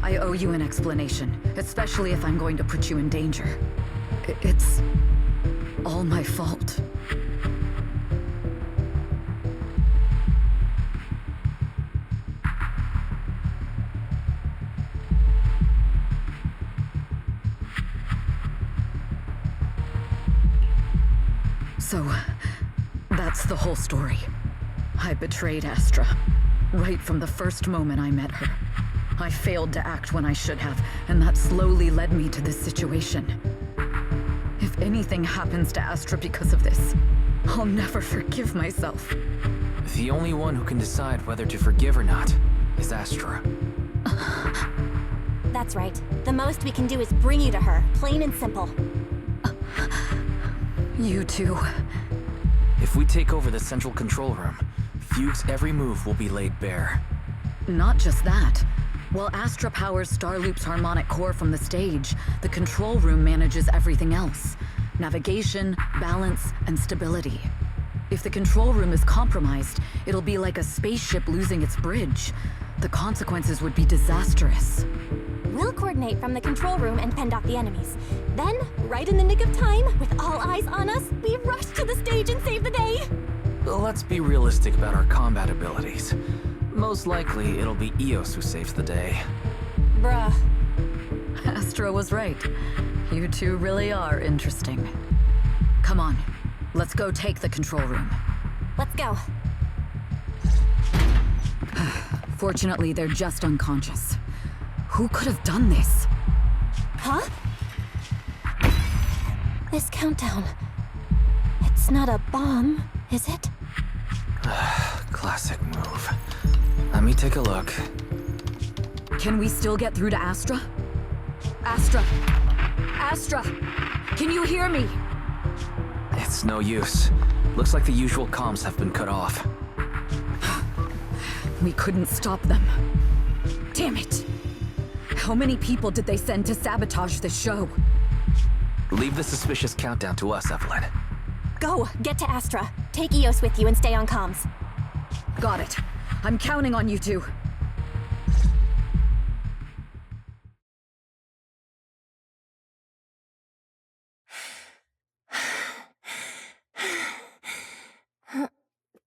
I owe you an explanation, especially if I'm going to put you in danger. It's all my fault. So, that's the whole story. I betrayed Astra, right from the first moment I met her. I failed to act when I should have, and that slowly led me to this situation. If anything happens to Astra because of this, I'll never forgive myself. The only one who can decide whether to forgive or not is Astra. That's right. The most we can do is bring you to her, plain and simple. You two. If we take over the central control room, Fugue's every move will be laid bare. Not just that. While Astra powers Starloop's harmonic core from the stage, the control room manages everything else. Navigation, balance, and stability. If the control room is compromised, it'll be like a spaceship losing its bridge. The consequences would be disastrous. We'll coordinate from the control room and fend off the enemies. Then, right in the nick of time, with all eyes on us, we rush to the stage and save the day! Let's be realistic about our combat abilities. Most likely, it'll be Eos who saves the day. Bruh. Astra was right. You two really are interesting. Come on, let's go take the control room. Let's go. Fortunately, they're just unconscious. Who could have done this? Huh? This countdown. It's not a bomb, is it? Classic move. Let me take a look. Can we still get through to Astra? Astra! Astra! Can you hear me? It's no use. Looks like the usual comms have been cut off. We couldn't stop them. Damn it! How many people did they send to sabotage this show? Leave the suspicious countdown to us, Evelyn. Go! Get to Astra. Take Eos with you and stay on comms. Got it. I'm counting on you two.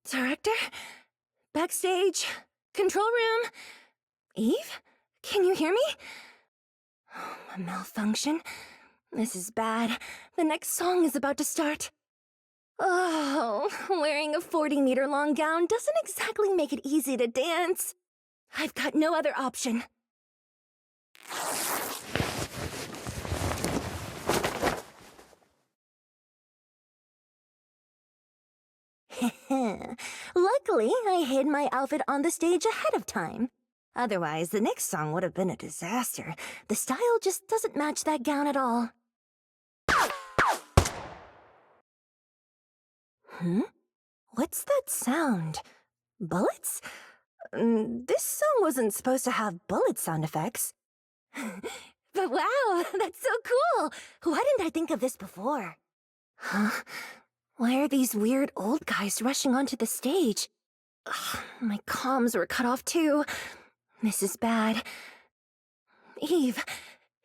Director? Backstage? Control room? Eve? Can you hear me? Oh, a malfunction? This is bad. The next song is about to start. Oh, wearing a 40-meter-long gown doesn't exactly make it easy to dance. I've got no other option. Luckily, I hid my outfit on the stage ahead of time. Otherwise, the next song would have been a disaster. The style just doesn't match that gown at all. What's that sound? Bullets? This song wasn't supposed to have bullet sound effects. But wow, that's so cool! Why didn't I think of this before? Huh? Why are these weird old guys rushing onto the stage? Ugh, my comms were cut off too. This is bad. Eve,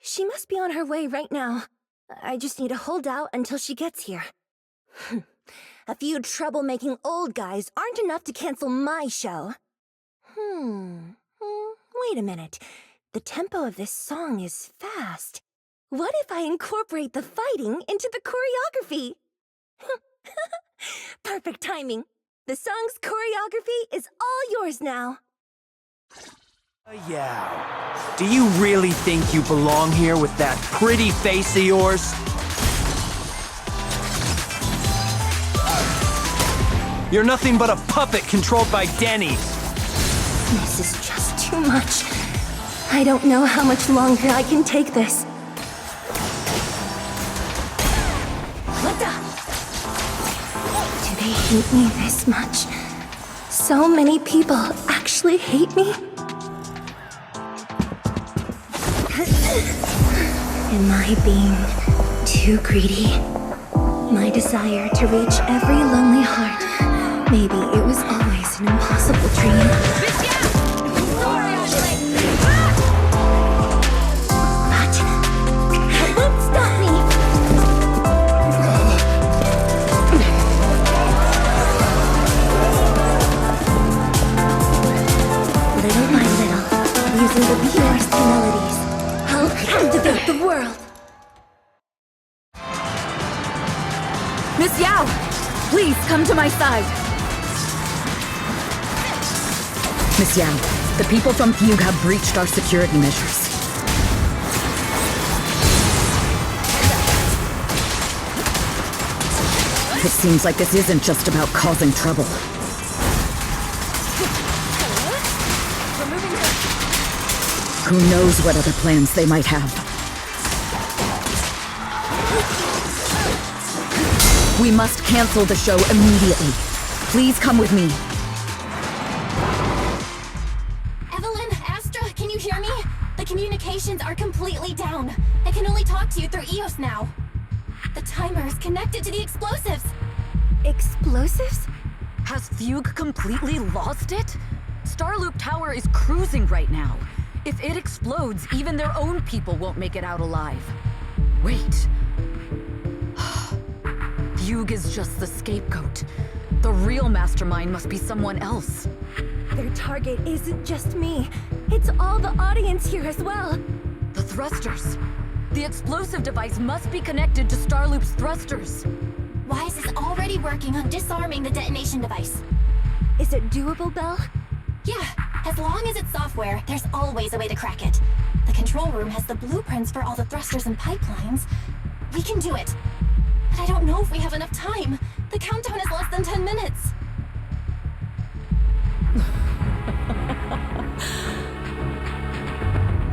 she must be on her way right now. I just need to hold out until she gets here. A few troublemaking old guys aren't enough to cancel my show. Wait a minute. The tempo of this song is fast. What if I incorporate the fighting into the choreography? Perfect timing. The song's choreography is all yours now. Yeah. Do you really think you belong here with that pretty face of yours? You're nothing but a puppet controlled by Denny's. This is just too much. I don't know how much longer I can take this. What the? Do they hate me this much? So many people actually hate me? Am I being too greedy? My desire to reach every lonely heart. Maybe it was always an impossible dream. That won't stop me! Little by little, using the purest melodies, I'll captivate the world. Miss Yao, please come to my side. Miss Yao, The people from Fugue have breached our security measures. It seems like this isn't just about causing trouble. Who knows what other plans they might have. We must cancel the show immediately. Please come with me. Evelyn, Astra, can you hear me? The communications are completely down. I can only talk to you through EOS now. The timer is connected to the explosives. Explosives? Has Fugue completely lost it? Starloop Tower is cruising right now. If it explodes, even their own people won't make it out alive. Wait. Fugue is just the scapegoat. The real mastermind must be someone else. Their target isn't just me. It's all the audience here as well. The thrusters. The explosive device must be connected to Starloop's thrusters. Wise is already working on disarming the detonation device. Is it doable, Belle? Yeah, as long as it's software, there's always a way to crack it. The control room has the blueprints for all the thrusters and pipelines. We can do it. But I don't know if we have enough time. The countdown is less than 10 minutes.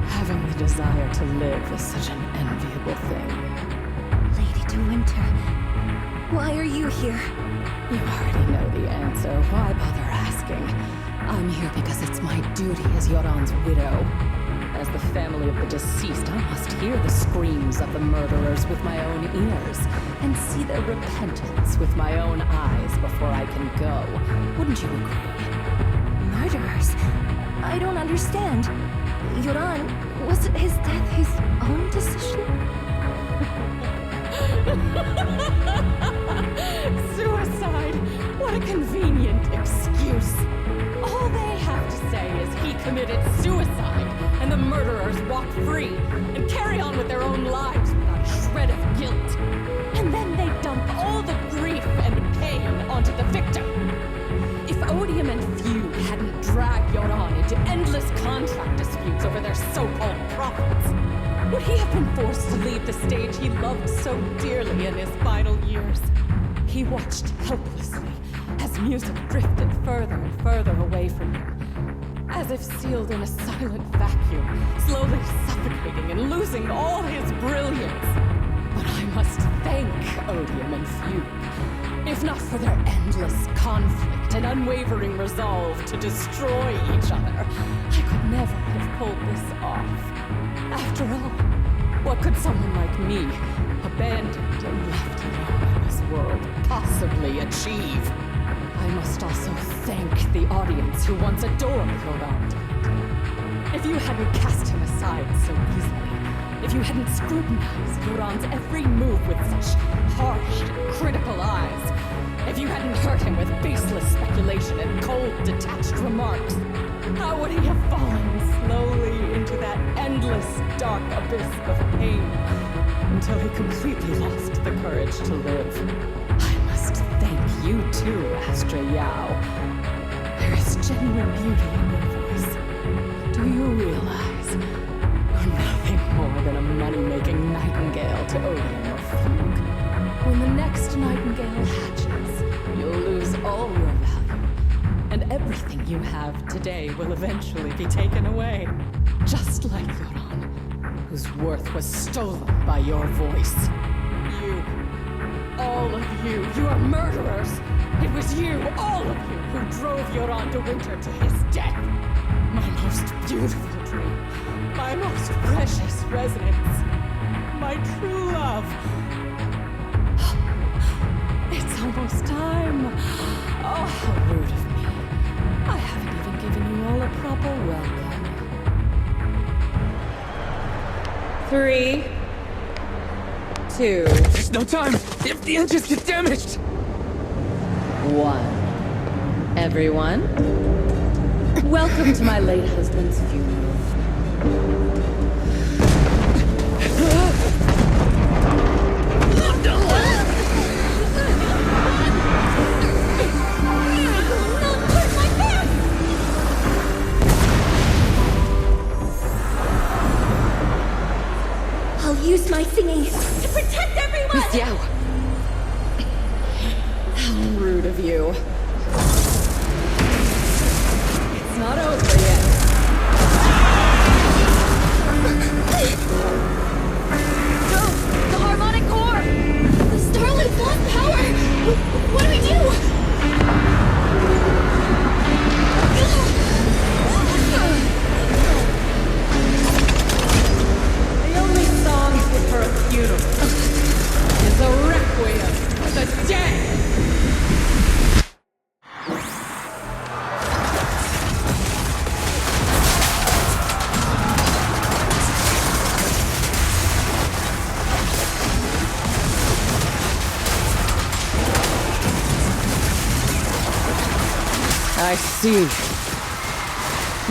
Having the desire to live is such an enviable thing. Lady De Winter, why are you here? You already know the answer. Why bother asking? I'm here because it's my duty as Yoran's widow. As the family of the deceased, I must hear the screams of the murderers with my own ears, and see their repentance with my own eyes before I can go. Wouldn't you agree? Murderers? I don't understand. Yoran, wasn't his death his own decision? Suicide! What a convenient excuse. All they have to say is he committed suicide, and the murderers walk free and carry on with their own lives without a shred of guilt. And then they dump all the grief and pain onto the victim. If Odium and Fugue hadn't dragged Yoran into endless contract disputes over their so-called profits, would he have been forced to leave the stage he loved so dearly in his final years? He watched helplessly as music drifted further and further away from him, as if sealed in a silent vacuum, slowly suffocating and losing all his brilliance. But I must thank Odium and Fugue, if not for their endless conflict and unwavering resolve to destroy each other. I could never have pulled this off. After all, what could someone like me, abandoned and left alone in this world, possibly achieve? I must also thank the audience who once adored Yoran. If you hadn't cast him aside so easily, if you hadn't scrutinized Yoran's every move with such harsh and critical eyes, if you hadn't hurt him with baseless speculation and cold, detached remarks, how would he have fallen slowly into that endless, dark abyss of pain until he completely lost the courage to live? I must thank you too, Astra Yao. There is genuine beauty in your voice. Do you realize you're nothing more than a money-making nightingale to Odium or Fugue? When the next nightingale hatches, you'll lose all your value, and everything you have today will eventually be taken away. Just like Yoran, whose worth was stolen by your voice. You, all of you, you are murderers! It was you, all of you, who drove Yoran De Winter to his death! My most beautiful dream, my most precious resonance, my true love. It's almost time. Oh, how rude of me. I haven't even given you all a proper welcome. 3, 2, There's no time! If the engines get damaged! 1. Everyone, welcome to my late husband's funeral. Xiao! How rude of you. It's not over yet. No! The Harmonic core! The Starloop's lost power! What do we do? The only song fit for a funeral is a requiem for the dead! I see.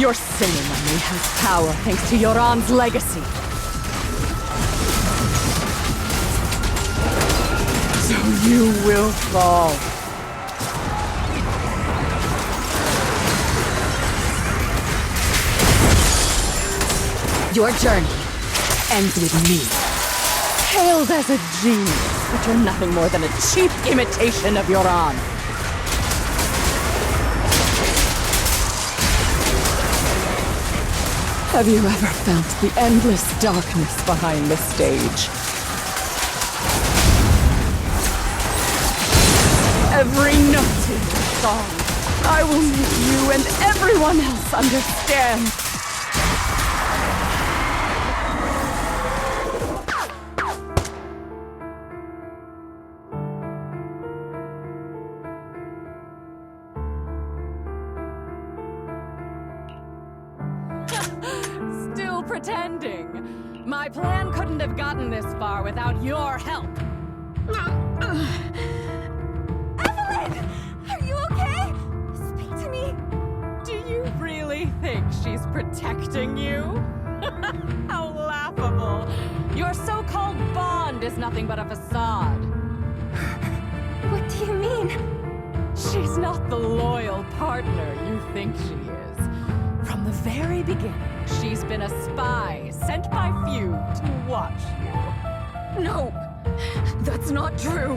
You're singing on Miha's power thanks to Yoran's legacy. So you will fall. Your journey ends with me. Hailed as a genius, but you're nothing more than a cheap imitation of Yoran. Have you ever felt the endless darkness behind the stage? Every note in the song, I will make you and everyone else understand. Still pretending. My plan couldn't have gotten this far without your help. Evelyn! Are you okay? Speak to me. Do you really think she's protecting you? How laughable. Your so-called bond is nothing but a facade. What do you mean? She's not the loyal partner you think she is. From the very beginning, she's been a spy sent by few to watch you. No, that's not true.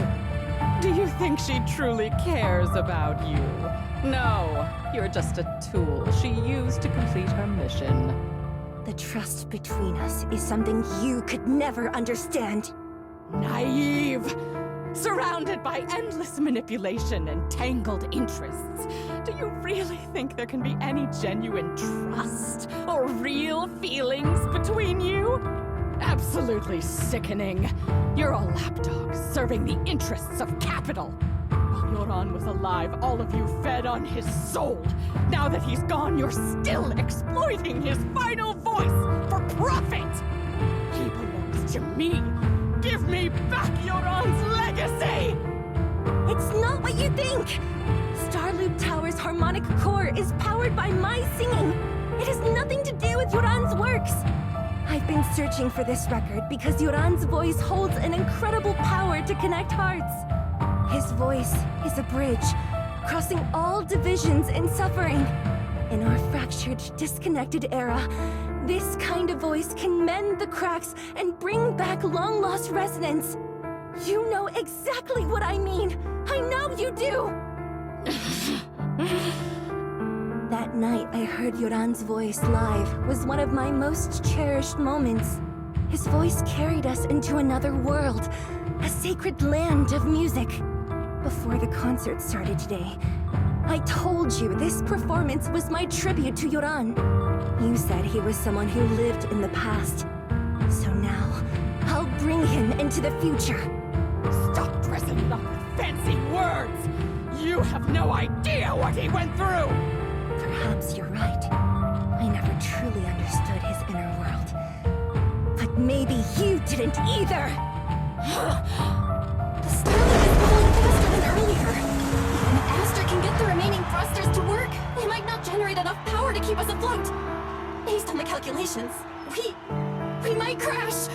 Do you think she truly cares about you? No, you're just a tool she used to complete her mission. The trust between us is something you could never understand. Naive! Surrounded by endless manipulation and tangled interests. Do you really think there can be any genuine trust or real feelings between you? Absolutely sickening. You're a lapdog serving the interests of capital. While Yoran was alive, all of you fed on his soul. Now that he's gone, you're still exploiting his final voice for profit. He belongs to me. Give me back Yoran's legacy! It's not what you think! Starloop Tower's harmonic core is powered by my singing. It has nothing to do with Yoran's works. I've been searching for this record because Yoran's voice holds an incredible power to connect hearts. His voice is a bridge, crossing all divisions and suffering. In our fractured, disconnected era, this kind of voice can mend the cracks and bring back long-lost resonance. You know exactly what I mean. I know you do! That night I heard Yoran's voice live was one of my most cherished moments. His voice carried us into another world, a sacred land of music. Before the concert started today, I told you this performance was my tribute to Yoran. You said he was someone who lived in the past. So now, I'll bring him into the future. Stop dressing it up with fancy words! You have no idea what he went through! Perhaps you're right. I never truly understood his inner world. But maybe you didn't either! The Starloop is going faster than earlier. If Aster can get the remaining thrusters to work, they might not generate enough power to keep us afloat. Based on the calculations, we might crash.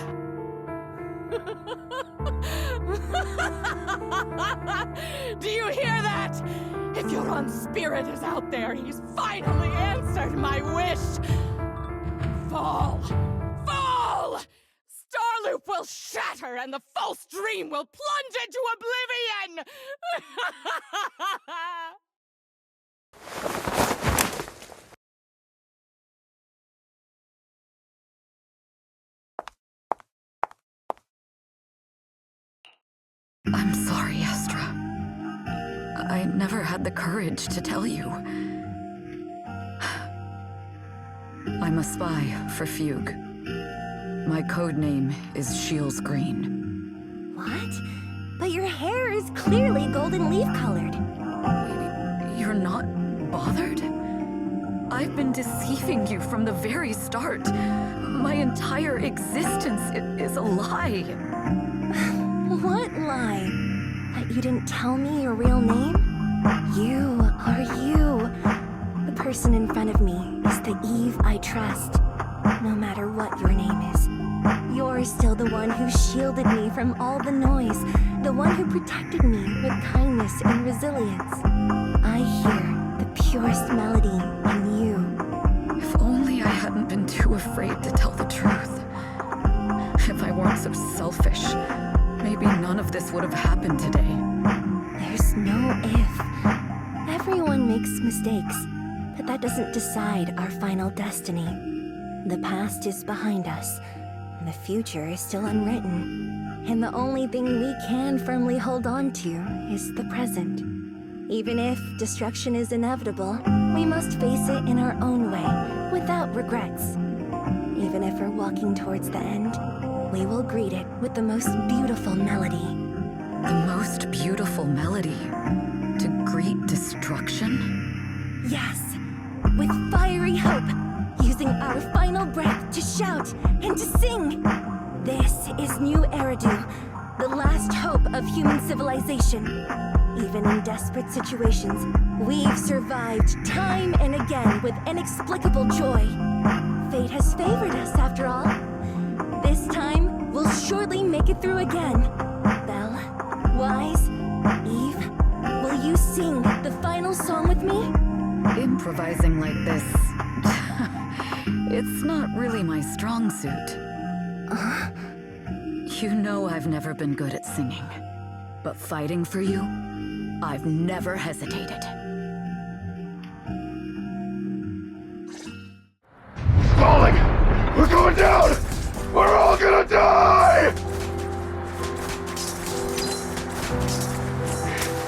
Do you hear that? If Yoran's spirit is out there, he's finally answered my wish. Fall! Fall! Starloop hope will shatter and the false dream will plunge into oblivion! I'm sorry, Astra. I never had the courage to tell you. I'm a spy for Fugue. My code name is Shields Green. What? But your hair is clearly golden leaf colored. You're not bothered? I've been deceiving you from the very start. My entire existence is a lie. What lie? That you didn't tell me your real name? You are you. The person in front of me is the Eve I trust, no matter what your name is. You're still the one who shielded me from all the noise, the one who protected me with kindness and resilience. I hear the purest melody in you. If only I hadn't been too afraid to tell the truth. If I weren't so selfish, maybe none of this would have happened today. There's no if. Everyone makes mistakes, but that doesn't decide our final destiny. The past is behind us. The future is still unwritten, and the only thing we can firmly hold on to is the present. Even if destruction is inevitable, we must face it in our own way, without regrets. Even if we're walking towards the end, we will greet it with the most beautiful melody. The most beautiful melody? To greet destruction? Yes, with fiery hope. Using our final breath to shout and to sing. This is New Eridu, the last hope of human civilization. Even in desperate situations, we've survived time and again with inexplicable joy. Fate has favored us after all. This time, we'll surely make it through again. Belle, Wise, Eve, will you sing the final song with me? Improvising like this... It's not really my strong suit. You know I've never been good at singing. But fighting for you, I've never hesitated. Falling! We're going down! We're all gonna die!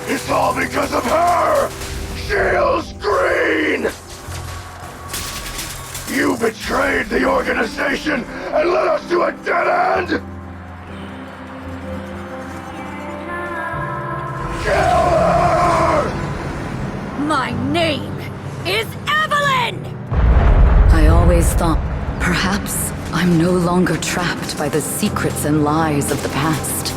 It's all because of her! Shields Green! You betrayed the organization and led us to a dead end! Kill her! My name is Evelyn! I always thought, perhaps I'm no longer trapped by the secrets and lies of the past.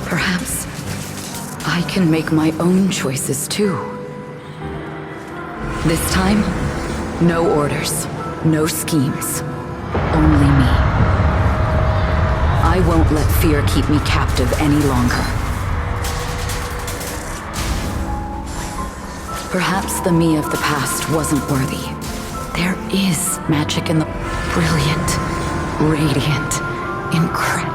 Perhaps I can make my own choices too. This time, no orders, no schemes, only me. I won't let fear keep me captive any longer. Perhaps the me of the past wasn't worthy. There is magic in the brilliant, radiant, incredible.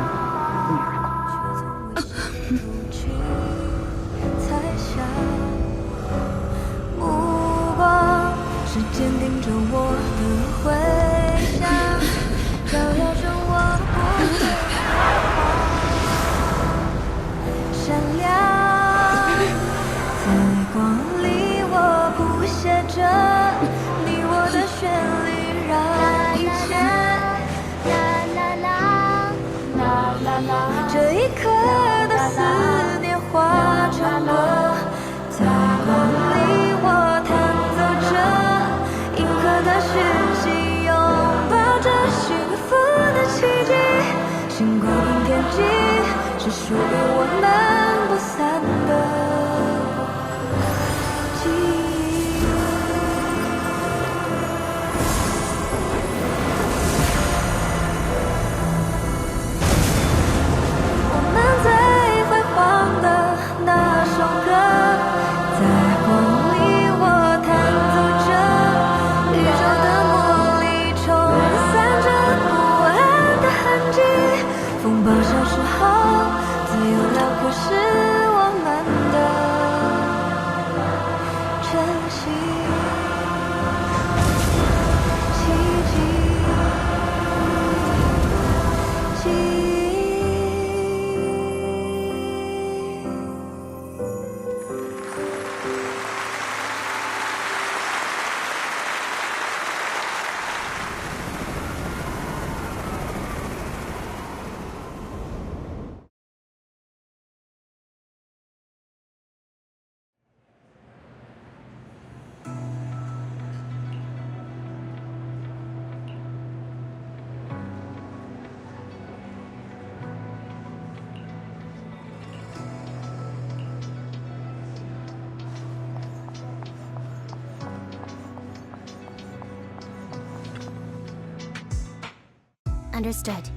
Understood.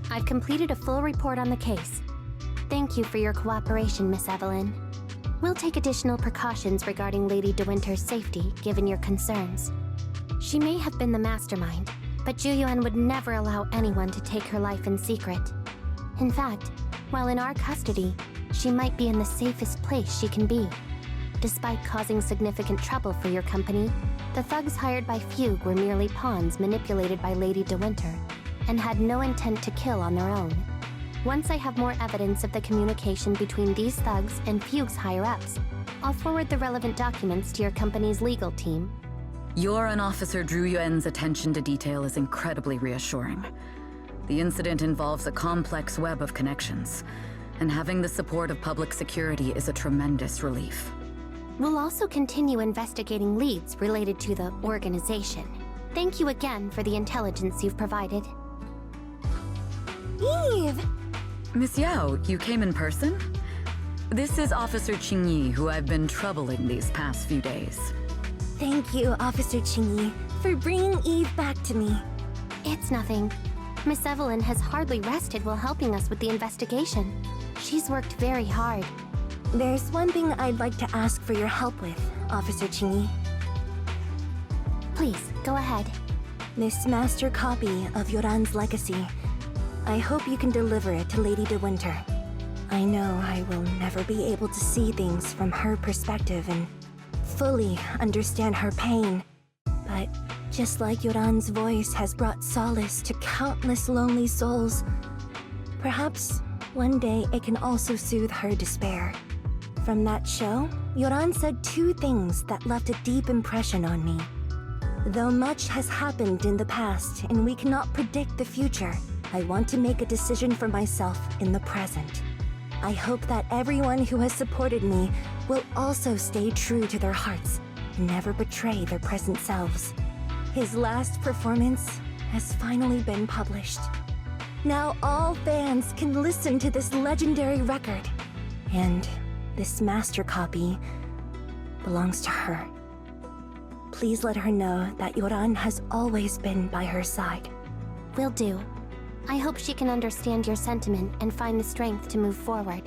I've completed a full report on the case. Thank you for your cooperation, Miss Evelyn. We'll take additional precautions regarding Lady De Winter's safety, given your concerns. She may have been the mastermind, but Juyuan would never allow anyone to take her life in secret. In fact, while in our custody, she might be in the safest place she can be. Despite causing significant trouble for your company, the thugs hired by Fugue were merely pawns manipulated by Lady De Winter, and had no intent to kill on their own. Once I have more evidence of the communication between these thugs and Fugue's higher-ups, I'll forward the relevant documents to your company's legal team. Your and Officer Zhu Yuan's attention to detail is incredibly reassuring. The incident involves a complex web of connections, and having the support of public security is a tremendous relief. We'll also continue investigating leads related to the organization. Thank you again for the intelligence you've provided. Eve! Miss Yao, you came in person? This is Officer Qingyi, who I've been troubling these past few days. Thank you, Officer Qingyi, for bringing Eve back to me. It's nothing. Miss Evelyn has hardly rested while helping us with the investigation. She's worked very hard. There's one thing I'd like to ask for your help with, Officer Qingyi. Please, go ahead. This master copy of Yoran's legacy. I hope you can deliver it to Lady De Winter. I know I will never be able to see things from her perspective and fully understand her pain. But just like Yoran's voice has brought solace to countless lonely souls, perhaps one day it can also soothe her despair. From that show, Yoran said two things that left a deep impression on me. Though much has happened in the past and we cannot predict the future, I want to make a decision for myself in the present. I hope that everyone who has supported me will also stay true to their hearts and never betray their present selves. His last performance has finally been published. Now all fans can listen to this legendary record. And this master copy belongs to her. Please let her know that Yoran has always been by her side. Will do. I hope she can understand your sentiment and find the strength to move forward.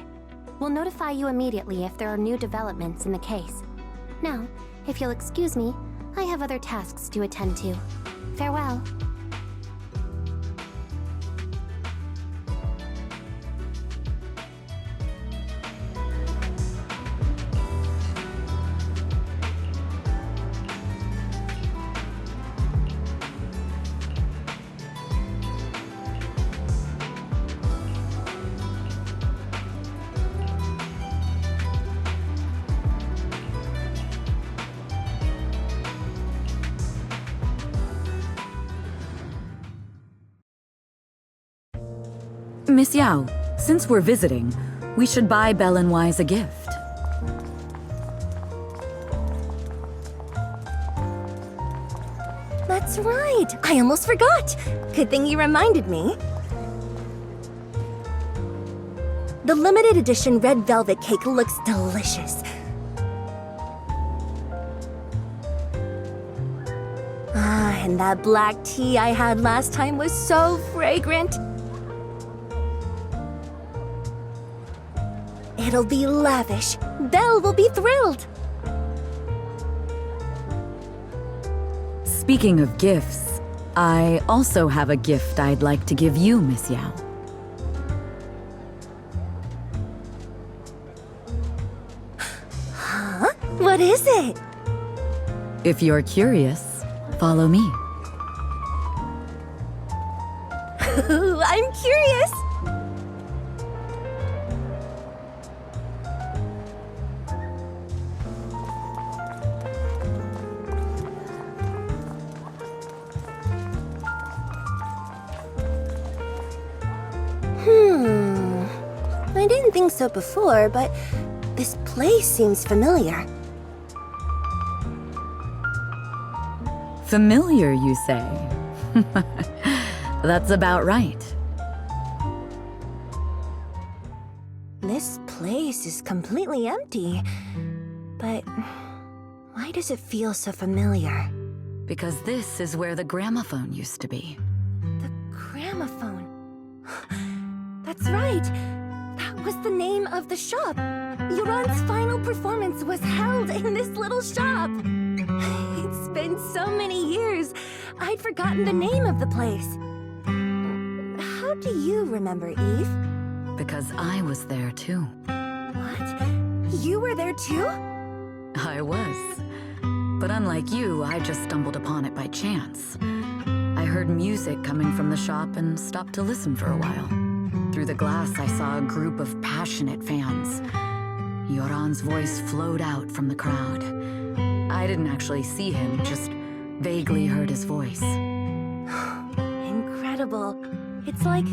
We'll notify you immediately if there are new developments in the case. Now, if you'll excuse me, I have other tasks to attend to. Farewell. Miss Yao, since we're visiting, we should buy Belle and Wise a gift. That's right! I almost forgot! Good thing you reminded me. The limited edition red velvet cake looks delicious. Ah, and that black tea I had last time was so fragrant. It'll be lavish. Belle will be thrilled. Speaking of gifts, I also have a gift I'd like to give you, Miss Yao. Huh? What is it? If you're curious, follow me. I'm curious! I didn't think so before, but this place seems familiar. Familiar, you say? That's about right. This place is completely empty. But why does it feel so familiar? Because this is where the gramophone used to be. The gramophone. That's right. That was the name of the shop. Yoran's final performance was held in this little shop. It's been so many years, I'd forgotten the name of the place. How do you remember, Eve? Because I was there too. What? You were there too? I was. But unlike you, I just stumbled upon it by chance. I heard music coming from the shop and stopped to listen for a while. Through the glass, I saw a group of passionate fans. Yoran's voice flowed out from the crowd. I didn't actually see him, just vaguely heard his voice. Incredible. It's like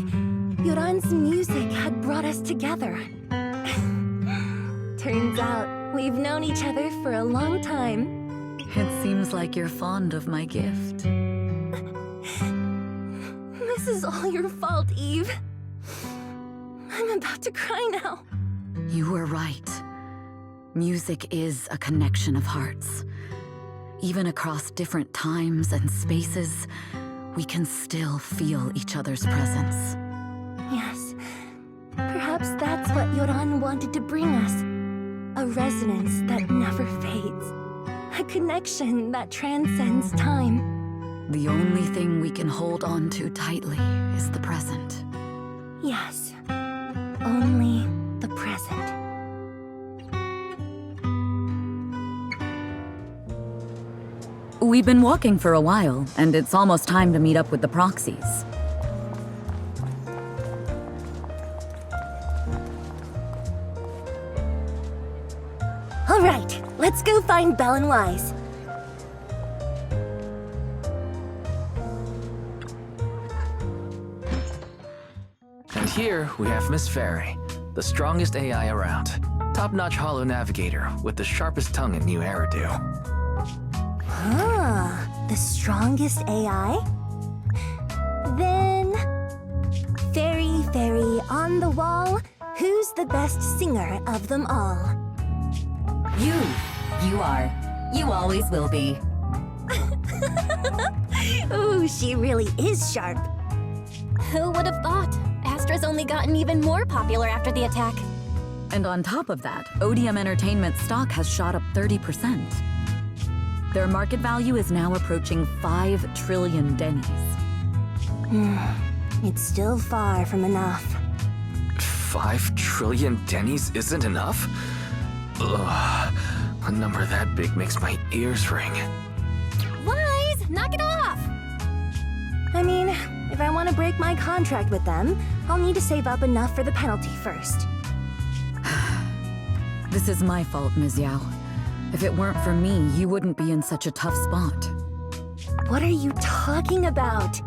Yoran's music had brought us together. Turns out, we've known each other for a long time. It seems like you're fond of my gift. This is all your fault, Eve. I'm about to cry now. You were right. Music is a connection of hearts. Even across different times and spaces, we can still feel each other's presence. Yes. Perhaps that's what Yoran wanted to bring us. A resonance that never fades. A connection that transcends time. The only thing we can hold on to tightly is the present. Yes. Only the present. We've been walking for a while, and it's almost time to meet up with the proxies. All right, let's go find Belle and Wise. And here we have Miss Fairy, the strongest AI around. Top-notch holo navigator with the sharpest tongue and new hairdo. Ah, the strongest AI? Then... Fairy, on the wall, who's the best singer of them all? You are. You always will be. Ooh, she really is sharp. Who would have thought? Astra's only gotten even more popular after the attack. And on top of that, Odium Entertainment stock has shot up 30%. Their market value is now approaching 5 trillion dennies. It's still far from enough. 5 trillion dennies isn't enough? Ugh, a number that big makes my ears ring. Wise, knock it off! I mean, if I want to break my contract with them, I'll need to save up enough for the penalty first. This is my fault, Ms. Yao. If it weren't for me, you wouldn't be in such a tough spot. What are you talking about?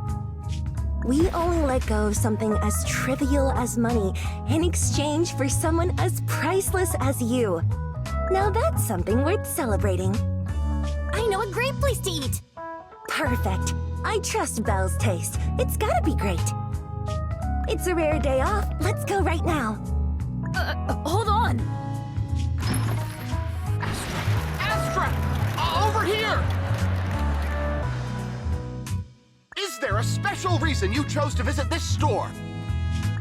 We only let go of something as trivial as money in exchange for someone as priceless as you. Now that's something worth celebrating. I know a great place to eat! Perfect. I trust Belle's taste. It's gotta be great. It's a rare day off. Let's go right now. Hold on! Astra! Over here! Is there a special reason you chose to visit this store?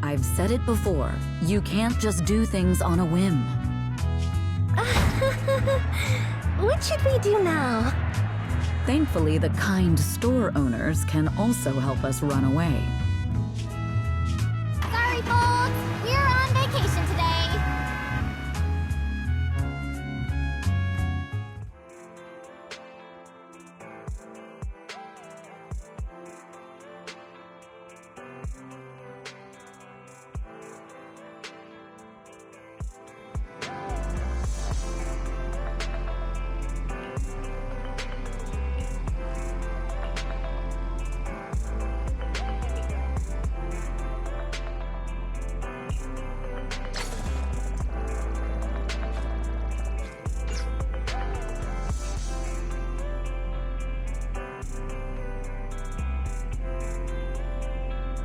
I've said it before. You can't just do things on a whim. What should we do now? Thankfully, the kind store owners can also help us run away.